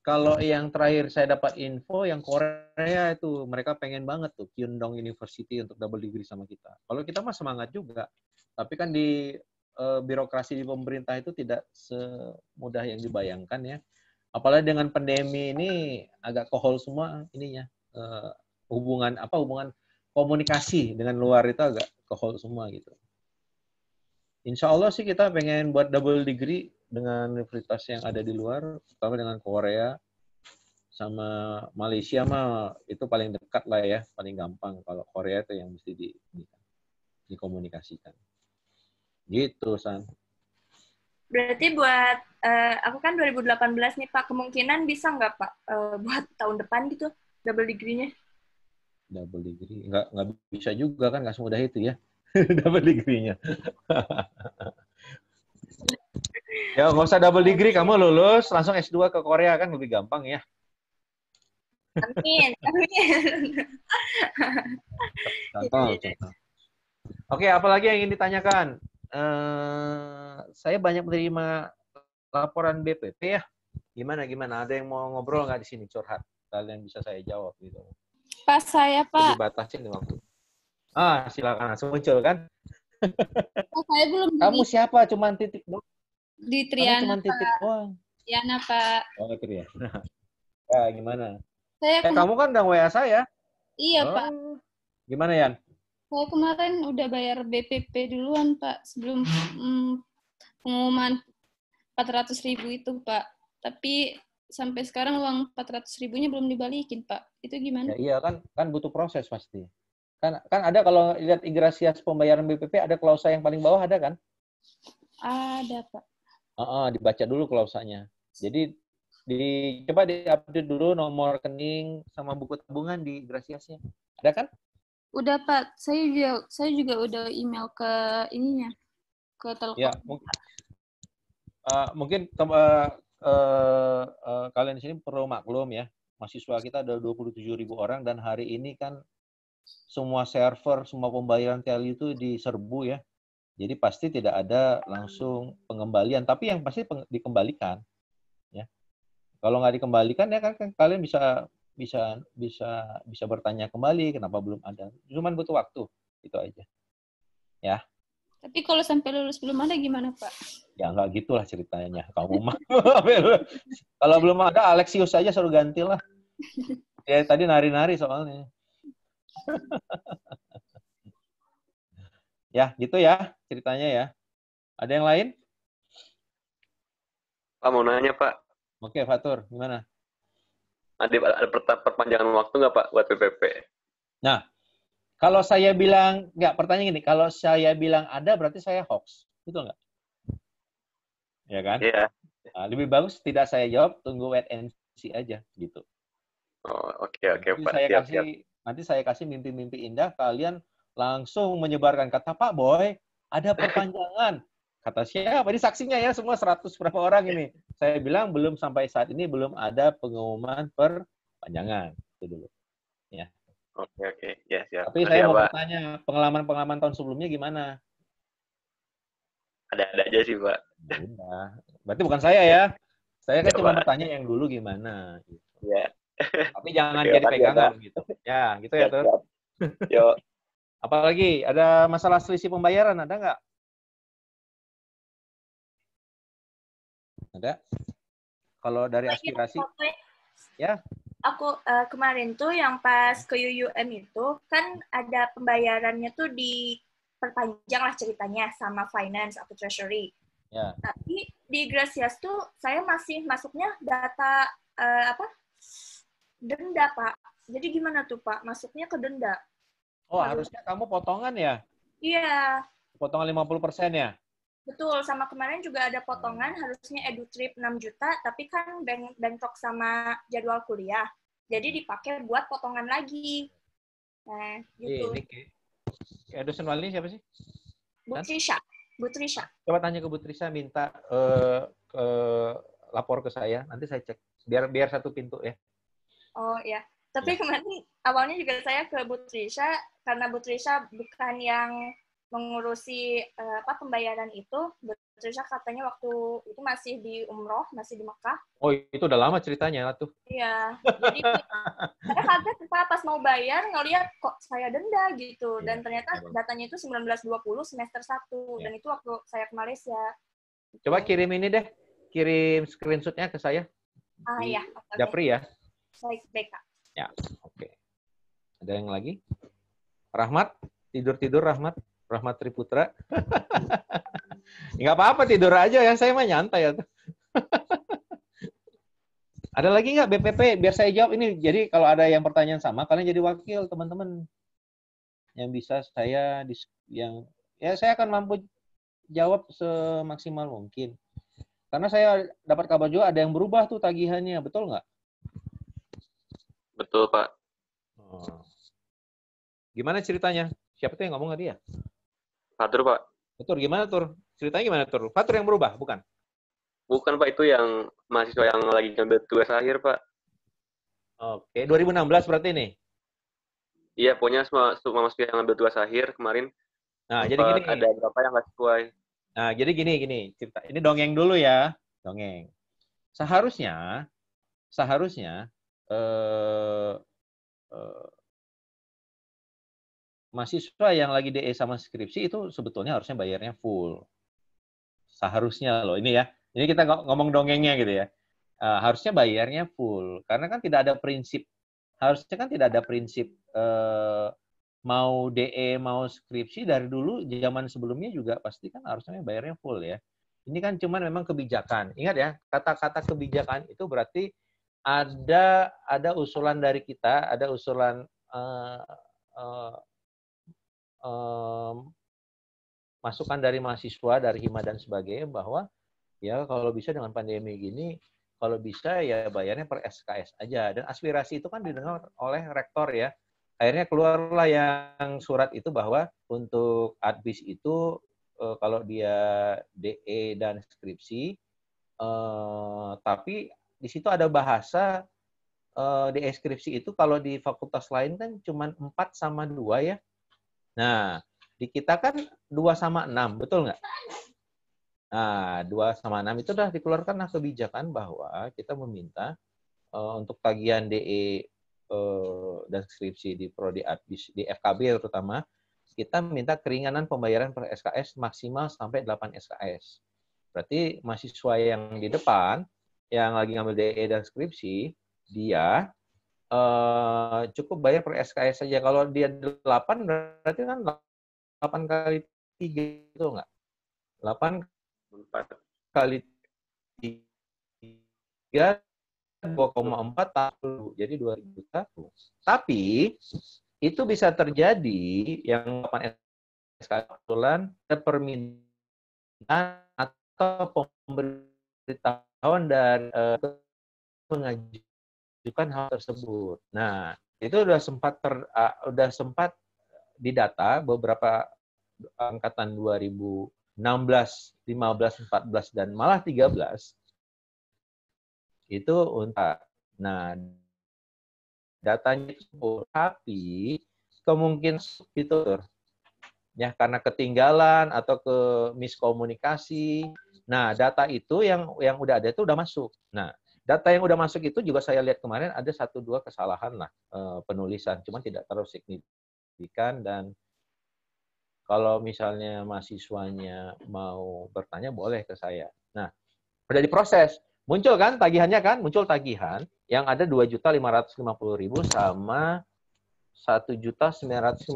A: kalau yang terakhir saya dapat info, yang Korea itu, mereka pengen banget tuh Kyundong University untuk double degree sama kita. Kalau kita mah semangat juga. Tapi kan di birokrasi di pemerintah itu tidak semudah yang dibayangkan ya. Apalagi dengan pandemi ini agak kohol semua ininya. Hubungan komunikasi dengan luar itu agak ke hold semua gitu. Insya Allah sih kita pengen buat double degree dengan universitas yang ada di luar, terutama dengan Korea sama Malaysia mah itu paling dekat lah ya, paling gampang. Kalau Korea itu yang mesti dikomunikasikan. Gitu, San.
H: Berarti buat aku kan 2018 nih Pak, kemungkinan bisa nggak Pak buat tahun depan gitu double degree-nya?
A: Double degree nggak bisa juga kan, nggak semudah itu ya. Double degree-nya. Ya nggak usah double degree, kamu lulus langsung S2 ke Korea kan lebih gampang ya.
H: Amin, amin.
A: Contoh. Oke, apalagi yang ingin ditanyakan? Saya banyak menerima laporan BPP ya. Gimana? Ada yang mau ngobrol nggak di sini curhat? Kalian bisa saya jawab gitu.
E: Pas saya, Pak.
A: Dibatasin waktu. Silakan langsung muncul kan.
E: Saya belum
A: Kamu siapa? Cuman titik doang.
E: di Triana,
A: Cuman titik doang.
E: Triana, Pak.
A: Oh, Triana. Ya, gimana?
E: Saya
A: Kamu kan udah WA saya.
E: Iya, Pak.
A: Gimana, Yan?
E: Saya kemarin udah bayar BPP duluan, Pak, sebelum pengumuman 400.000 itu, Pak. Tapi sampai sekarang uang 400.000-nya belum dibalikin, Pak. Itu gimana?
A: Ya, iya kan butuh proses pasti. Kan ada kalau lihat Ingrasias pembayaran BPP ada klausa yang paling bawah ada kan?
E: Ada, Pak.
A: Dibaca dulu klausanya. Jadi coba diupdate dulu nomor rekening sama buku tabungan di Ingrasiasnya. Ada kan?
E: Udah, Pak. Saya juga udah email ke ininya, ke Telkom.
A: Ya, mungkin kalian di sini perlu maklum ya. Mahasiswa kita ada 27.000 orang dan hari ini kan semua server, semua pembayaran teli itu diserbu ya. Jadi pasti tidak ada langsung pengembalian, tapi yang pasti dikembalikan. Ya. Kalau nggak dikembalikan ya kan kalian bisa bertanya kembali kenapa belum ada. Cuman butuh waktu, itu aja. Ya.
E: Tapi kalau sampai lulus belum ada gimana, Pak?
A: Ya nggak gitulah ceritanya. Kamu mah. Kalau belum ada Alexius aja suruh gantilah. Ya tadi nari-nari soalnya. Ya, gitu ya ceritanya ya. Ada yang lain?
I: Pak, mau nanya, Pak.
A: Oke, Fatur, gimana?
I: Ada perpanjangan waktu nggak, Pak, buat PPP?
A: Nah, kalau saya bilang, pertanyaan gini, kalau saya bilang ada, berarti saya hoax. Betul nggak? Ya kan?
I: Iya.
A: Nah, lebih bagus tidak saya jawab, tunggu wait and see aja, gitu.
I: Oh, oke, Pak.
A: Nanti saya kasih mimpi-mimpi indah, kalian langsung menyebarkan kata Pak Boy, ada perpanjangan. Kata siapa? Ini saksinya ya, semua 100 berapa orang ini. Saya bilang belum sampai saat ini belum ada pengumuman perpanjangan. Itu dulu. Ya.
I: Oke. Ya, siap.
A: Tapi saya mau bertanya, pengalaman tahun sebelumnya gimana?
I: Ada aja sih, Pak.
A: Udah. Berarti bukan saya ya. Saya kan cuma bertanya yang dulu gimana.
I: Iya.
A: Tapi jangan jadi pegangan gitu. Ya, gitu ya, Tur.
I: Yo.
A: Apalagi ada masalah selisih pembayaran, ada nggak? Ada? Kalau dari aspirasi? Ya.
H: Aku kemarin tuh yang pas ke UUM itu kan ada pembayarannya tuh diperpanjang lah ceritanya sama finance atau treasury.
A: Ya.
H: Tapi di Gracias tuh saya masih masuknya data denda, Pak. Jadi gimana tuh, Pak? Masuknya ke denda.
A: Oh, harusnya kamu potongan ya?
H: Iya.
A: Potongan 50% ya?
H: Betul, sama kemarin juga ada potongan, harusnya EduTrip 6 juta, tapi kan bentrok sama jadwal kuliah. Jadi dipakai buat potongan lagi. Nah, gitu.
A: Ini dosen wali siapa sih?
H: Bu Trisha.
A: Coba tanya ke Bu Trisha, minta lapor ke saya, nanti saya cek. Biar satu pintu ya.
H: Oh, ya. Tapi kemarin awalnya juga saya ke Bu Trisha, karena Bu Trisha bukan yang mengurusi pembayaran itu. Bu Trisha katanya waktu itu masih di umroh, masih di Mekah.
A: Oh, itu udah lama ceritanya tuh.
H: Iya. Jadi saya kaget pas mau bayar ngelihat kok saya denda gitu. Dan ternyata datanya itu 1920 semester 1. Dan itu waktu saya ke Malaysia.
A: Coba kirim ini deh. Kirim screenshot-nya ke saya.
H: Iya.
A: Japri ya.
H: Baik, Kak.
A: Ya, oke. Ada yang lagi? Rahmat, tidur-tidur Rahmat Triputra. Nggak apa-apa, tidur aja ya, saya mah nyantai ya. Ada lagi nggak BPP? Biar saya jawab ini. Jadi kalau ada yang pertanyaan sama, kalian jadi wakil teman-teman yang bisa saya saya akan mampu jawab semaksimal mungkin. Karena saya dapat kabar juga ada yang berubah tuh tagihannya, betul nggak?
I: Betul, Pak.
A: Gimana ceritanya? Siapa tuh yang ngomong tadi ya?
I: Fatur, Pak.
A: Betul, gimana Tur? Ceritanya gimana Tur? Fatur yang berubah, bukan?
I: Bukan, Pak. Itu yang mahasiswa yang lagi ngambil tugas akhir, Pak.
A: Oke, 2016 berarti nih?
I: Iya, pokoknya semua mahasiswa yang ngambil tugas akhir kemarin.
A: Nah, jadi gini.
I: Ada berapa yang nggak sesuai.
A: Nah, jadi gini cerita. Ini dongeng dulu ya, dongeng. Seharusnya mahasiswa yang lagi DE sama skripsi itu sebetulnya harusnya bayarnya full. Seharusnya loh, ini ya. Ini kita ngomong dongengnya gitu ya. Harusnya bayarnya full. Karena kan tidak ada prinsip. Harusnya kan tidak ada prinsip mau DE, mau skripsi dari dulu, zaman sebelumnya juga pasti kan harusnya bayarnya full ya. Ini kan cuman memang kebijakan. Ingat ya, kata-kata kebijakan itu berarti ada usulan dari kita, ada usulan masukan dari mahasiswa, dari hima dan sebagainya bahwa ya kalau bisa dengan pandemi gini, kalau bisa ya bayarnya per SKS aja. Dan aspirasi itu kan didengar oleh rektor ya. Akhirnya keluarlah yang surat itu bahwa untuk adbis itu kalau dia DE dan skripsi, tapi di situ ada bahasa DE skripsi itu kalau di fakultas lain kan cuma 4/2 ya. Nah, di kita kan 2/6, betul nggak? Nah, 2/6 itu sudah dikeluarkan kebijakan bahwa kita meminta untuk tagihan DE dan skripsi di Prodi Adbis, di FKB terutama, kita minta keringanan pembayaran per SKS maksimal sampai 8 SKS. Berarti mahasiswa yang di depan, yang lagi ngambil DE dan skripsi, dia cukup bayar per SKS saja. Kalau dia 8, berarti kan 8 kali 3 itu enggak? 8 kali 3 2,4 jadi 2.000. Tapi itu bisa terjadi yang 8 SKS kebetulan ada permintaan atau pemberitahuan dari mengajukan hal tersebut. Nah, itu sudah sempat didata beberapa angkatan 2016, 15, 14 dan malah 13 itu untuk. Nah, datanya itu tapi kemungkinan itu ya karena ketinggalan atau ke miskomunikasi. Nah, data itu yang udah ada itu udah masuk. Nah, data yang udah masuk itu juga saya lihat kemarin ada 1-2 kesalahan lah penulisan, cuma tidak terlalu signifikan. Dan kalau misalnya mahasiswanya mau bertanya boleh ke saya. Nah, udah diproses. Muncul kan tagihannya kan? Muncul tagihan yang ada 2.550.000 sama 1.950.000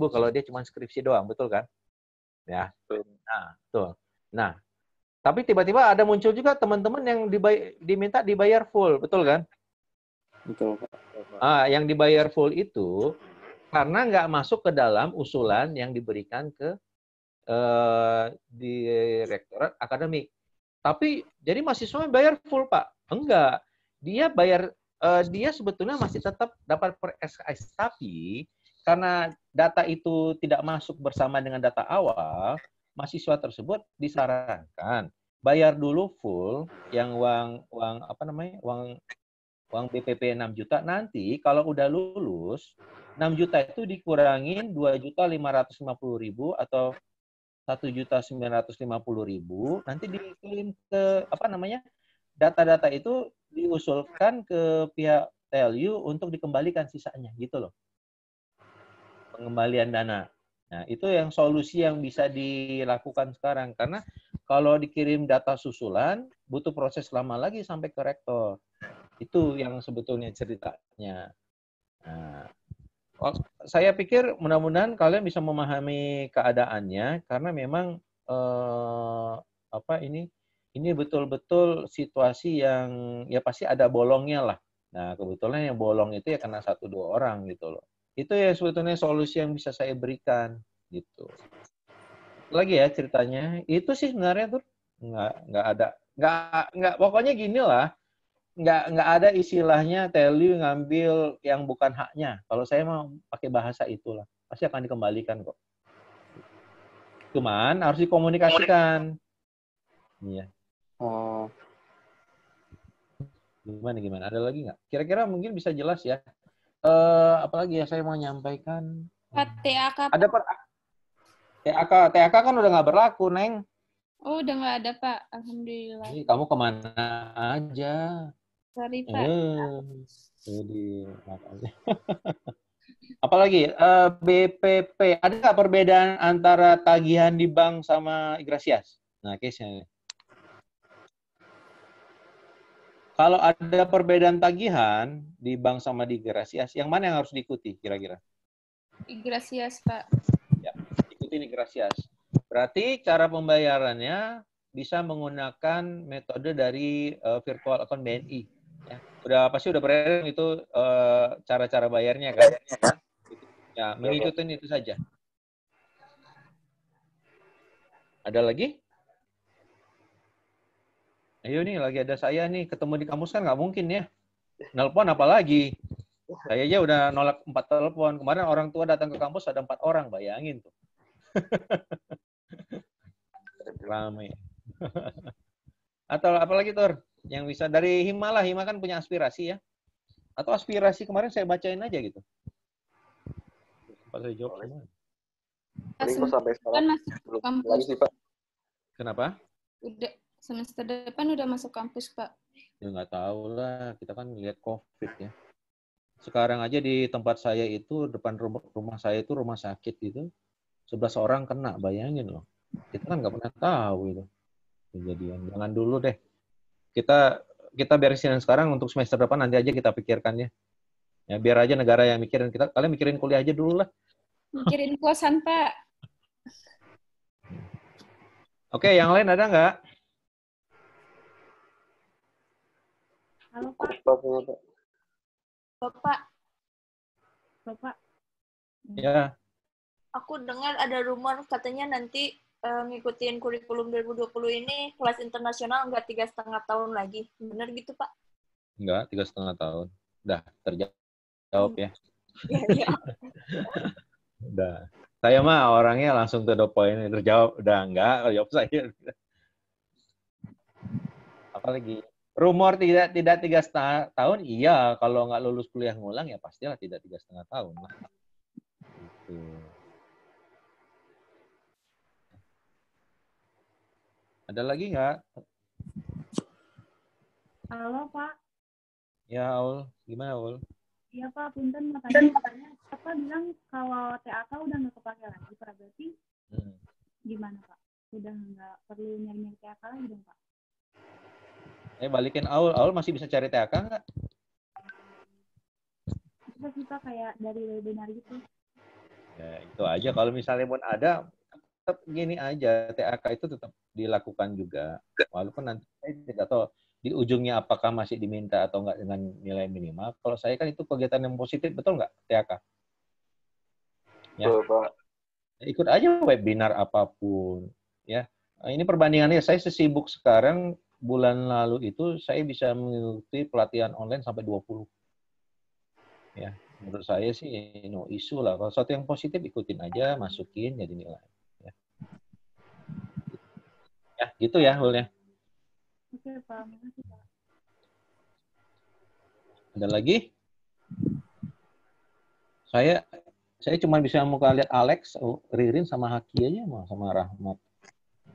A: kalau dia cuma skripsi doang, betul kan? Ya. Nah, betul. Nah, tapi tiba-tiba ada muncul juga teman-teman yang diminta dibayar full, betul kan?
J: Betul, Pak.
A: Yang dibayar full itu karena nggak masuk ke dalam usulan yang diberikan ke Direktorat Akademik. Tapi jadi mahasiswa bayar full, Pak? Enggak. Dia bayar, dia sebetulnya masih tetap dapat per SKS. Tapi karena data itu tidak masuk bersama dengan data awal, mahasiswa tersebut disarankan bayar dulu full yang uang BPP 6 juta. Nanti kalau udah lulus 6 juta itu dikurangin 2.550.000 atau 1.950.000, nanti dikirim ke data-data itu diusulkan ke pihak TLU untuk dikembalikan sisanya gitu loh. Pengembalian dana. Nah, itu yang solusi yang bisa dilakukan sekarang karena kalau dikirim data susulan butuh proses lama lagi sampai ke rektor. Itu yang sebetulnya ceritanya. Nah, Saya pikir mudah-mudahan kalian bisa memahami keadaannya karena memang ini betul-betul situasi yang ya pasti ada bolongnya lah. Nah, kebetulan yang bolong itu ya kena 1-2 orang gitu loh. Itu ya sebetulnya solusi yang bisa saya berikan gitu. Lagi ya ceritanya, itu sih sebenarnya tuh nggak pokoknya gini lah. Nggak ada istilahnya tell you ngambil yang bukan haknya. Kalau saya mau pakai bahasa itulah, pasti akan dikembalikan kok. Cuman harus dikomunikasikan. Iya.
J: Oh,
A: Gimana? Ada lagi nggak? Kira-kira mungkin bisa jelas ya. Apalagi ya saya mau nyampaikan.
E: TAK.
A: Ada TAK kan udah nggak berlaku, Neng.
E: Oh, udah nggak ada, Pak. Alhamdulillah.
A: Ini kamu kemana aja?
E: Sorry, Pak.
A: Jadi maaf aja. Apalagi BPP, ada nggak perbedaan antara tagihan di bank sama Igrasias? Nah, case-nya. Kalau ada perbedaan tagihan di bank sama di Igrasias, yang mana yang harus diikuti kira-kira?
E: Igrasias, Pak.
A: Ya, ikuti Igrasias. Berarti cara pembayarannya bisa menggunakan metode dari virtual account BNI. Ya, pasti udah beredar itu cara-cara bayarnya kan? Ya, mengikuti itu saja. Ada lagi? Ayo nih, lagi ada saya nih, ketemu di kampus kan nggak mungkin ya. Nelpon apalagi. Saya aja udah nolak 4 telepon. Kemarin orang tua datang ke kampus ada 4 orang, bayangin tuh. Ramai. Atau apalagi Tur? Yang bisa dari Hima lah, Hima kan punya aspirasi ya. Atau aspirasi kemarin saya bacain aja gitu. Pas saya jawab semua.
I: Paling sampai sekarang belum lagi sih, Pak.
A: Kenapa?
E: Udah semester depan udah masuk kampus, Pak.
A: Ya nggak tahu lah, kita kan lihat COVID ya. Sekarang aja di tempat saya itu, depan rumah saya itu rumah sakit gitu, 11 orang kena, bayangin loh. Kita kan nggak pernah tahu itu kejadian. Jangan dulu deh. Kita beresin sekarang untuk semester depan, nanti aja kita pikirkan ya. Ya biar aja negara yang mikirin, kalian mikirin kuliah aja dulu lah.
E: Mikirin kosan, Pak.
A: Oke, yang lain ada nggak?
C: Halo, Pak. Bapak.
A: Ya.
H: Aku dengar ada rumor katanya nanti ngikutin kurikulum 2020 ini kelas internasional nggak 3,5 tahun lagi. Benar gitu, Pak?
A: Enggak, 3,5 tahun. Udah terjawab ya.
H: Iya.
A: Udah. Saya mah orangnya langsung to the point, terjawab. Udah enggak, jawab saya. Apalagi? Rumor tidak 3,5 tahun, iya. Kalau nggak lulus kuliah ngulang, ya pastilah tidak 3,5 tahun. Lah. Gitu. Ada lagi nggak?
C: Halo, Pak.
A: Ya, Aul. Gimana, Aul?
C: Iya, Pak. Punten katanya Bapak bilang kalau TAK udah nggak kepake lagi, Pak. Berarti gimana, Pak? Udah nggak perlu nyari-nyari TAK lagi dong, Pak?
A: Balikin Aul. Aul masih bisa cari TAK nggak?
C: Bisa sih, Pak, kayak dari webinar gitu.
A: Ya, itu aja. Kalau misalnya pun ada, tetap gini aja. TAK itu tetap dilakukan juga. Walaupun nanti saya tidak tahu di ujungnya apakah masih diminta atau enggak dengan nilai minimal. Kalau saya kan itu kegiatan yang positif, betul nggak TAK? Ya.
I: Betul, Pak.
A: Ikut aja webinar apapun. Ya. Ini perbandingannya, saya sesibuk sekarang, bulan lalu itu saya bisa mengikuti pelatihan online sampai 20. Ya, menurut saya sih no issue lah. Kalau sesuatu yang positif ikutin aja, masukin jadi nilai. Ya, gitu ya Hulnya.
C: Oke, Pak. Makasih, Pak.
A: Ada lagi? Saya cuma bisa muka lihat Alex, Ririn sama Haki aja sama Rahmat.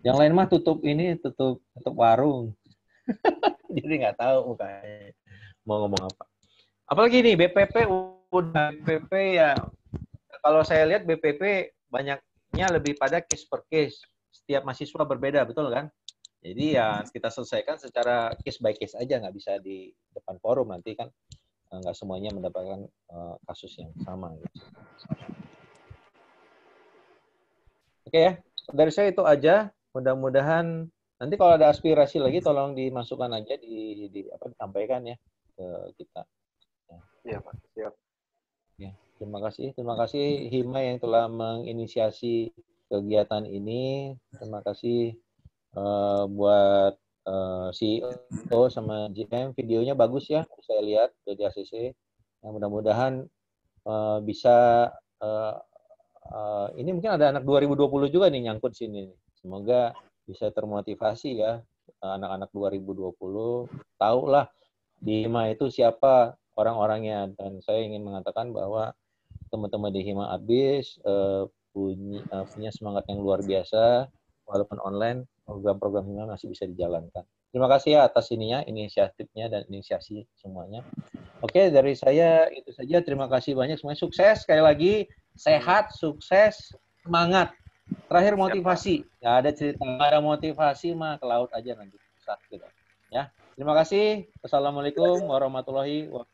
A: Yang lain mah tutup warung. Jadi nggak tahu mukanya mau ngomong apa. Apalagi nih BPP ya. Kalau saya lihat BPP banyaknya lebih pada case per case. Setiap mahasiswa berbeda, betul kan? Jadi ya kita selesaikan secara case by case aja, nggak bisa di depan forum, nanti kan nggak semuanya mendapatkan kasus yang sama. Gitu. Oke ya, dari saya itu aja. Mudah-mudahan nanti kalau ada aspirasi lagi tolong dimasukkan aja disampaikan ya ke kita.
I: Iya, Pak. Siap.
A: Ya, terima kasih Hima yang telah menginisiasi kegiatan ini. Terima kasih buat CEO sama GM, videonya bagus ya, saya lihat dari ACC. Mudah-mudahan bisa ini mungkin ada anak 2020 juga nih nyangkut sini. Semoga bisa termotivasi ya anak-anak 2020. Tahulah di Hima itu siapa orang-orangnya, dan saya ingin mengatakan bahwa teman-teman di Hima Abis punya semangat yang luar biasa, walaupun online program-program Hima masih bisa dijalankan. Terima kasih ya atas inisiatifnya dan inisiasi semuanya. Oke, dari saya itu saja. Terima kasih banyak semuanya. Sukses sekali lagi, sehat, sukses, semangat. Terakhir motivasi. Nggak ada cerita, nggak ada motivasi mah ke laut aja nanti. Gitu. Ya. Terima kasih. Wassalamualaikum warahmatullahi wabarakatuh.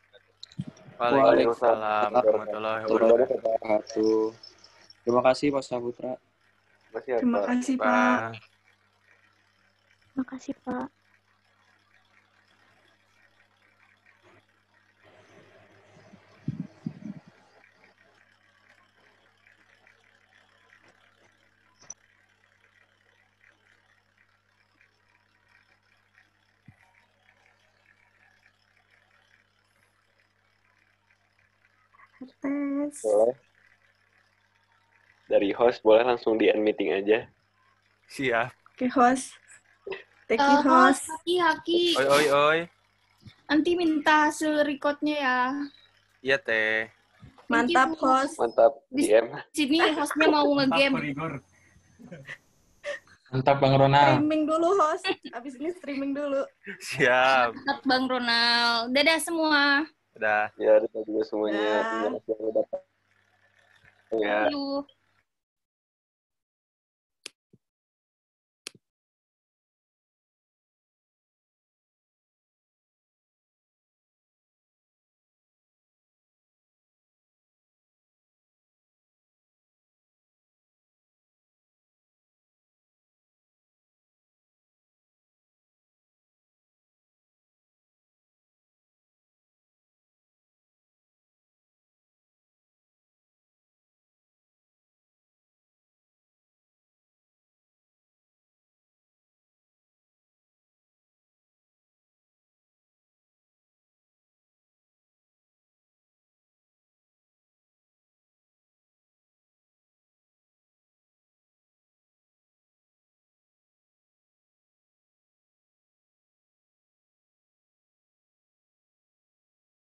B: Waalaikumsalam warahmatullahi wabarakatuh.
J: Terima kasih Pak Saputra.
G: Terima kasih Pak.
K: Terima kasih Pak.
I: Boleh. Dari host boleh langsung di end meeting aja.
B: Siap.
G: Oke, host. Take it, host.
E: Haki.
B: Oi.
E: Nanti minta hasil recordnya ya.
B: Iya, Teh.
G: Mantap, host.
I: Mantap, DM.
E: Sini hostnya mau nge-game.
F: Mantap, Bang Ronald.
G: Streaming dulu, host. Abis ini streaming dulu.
B: Siap.
E: Mantap, Bang Ronald. Dadah semua.
B: Udah.
I: Ya, kita juga semuanya. Terima kasih yang udah datang. Ya.
E: Thank you.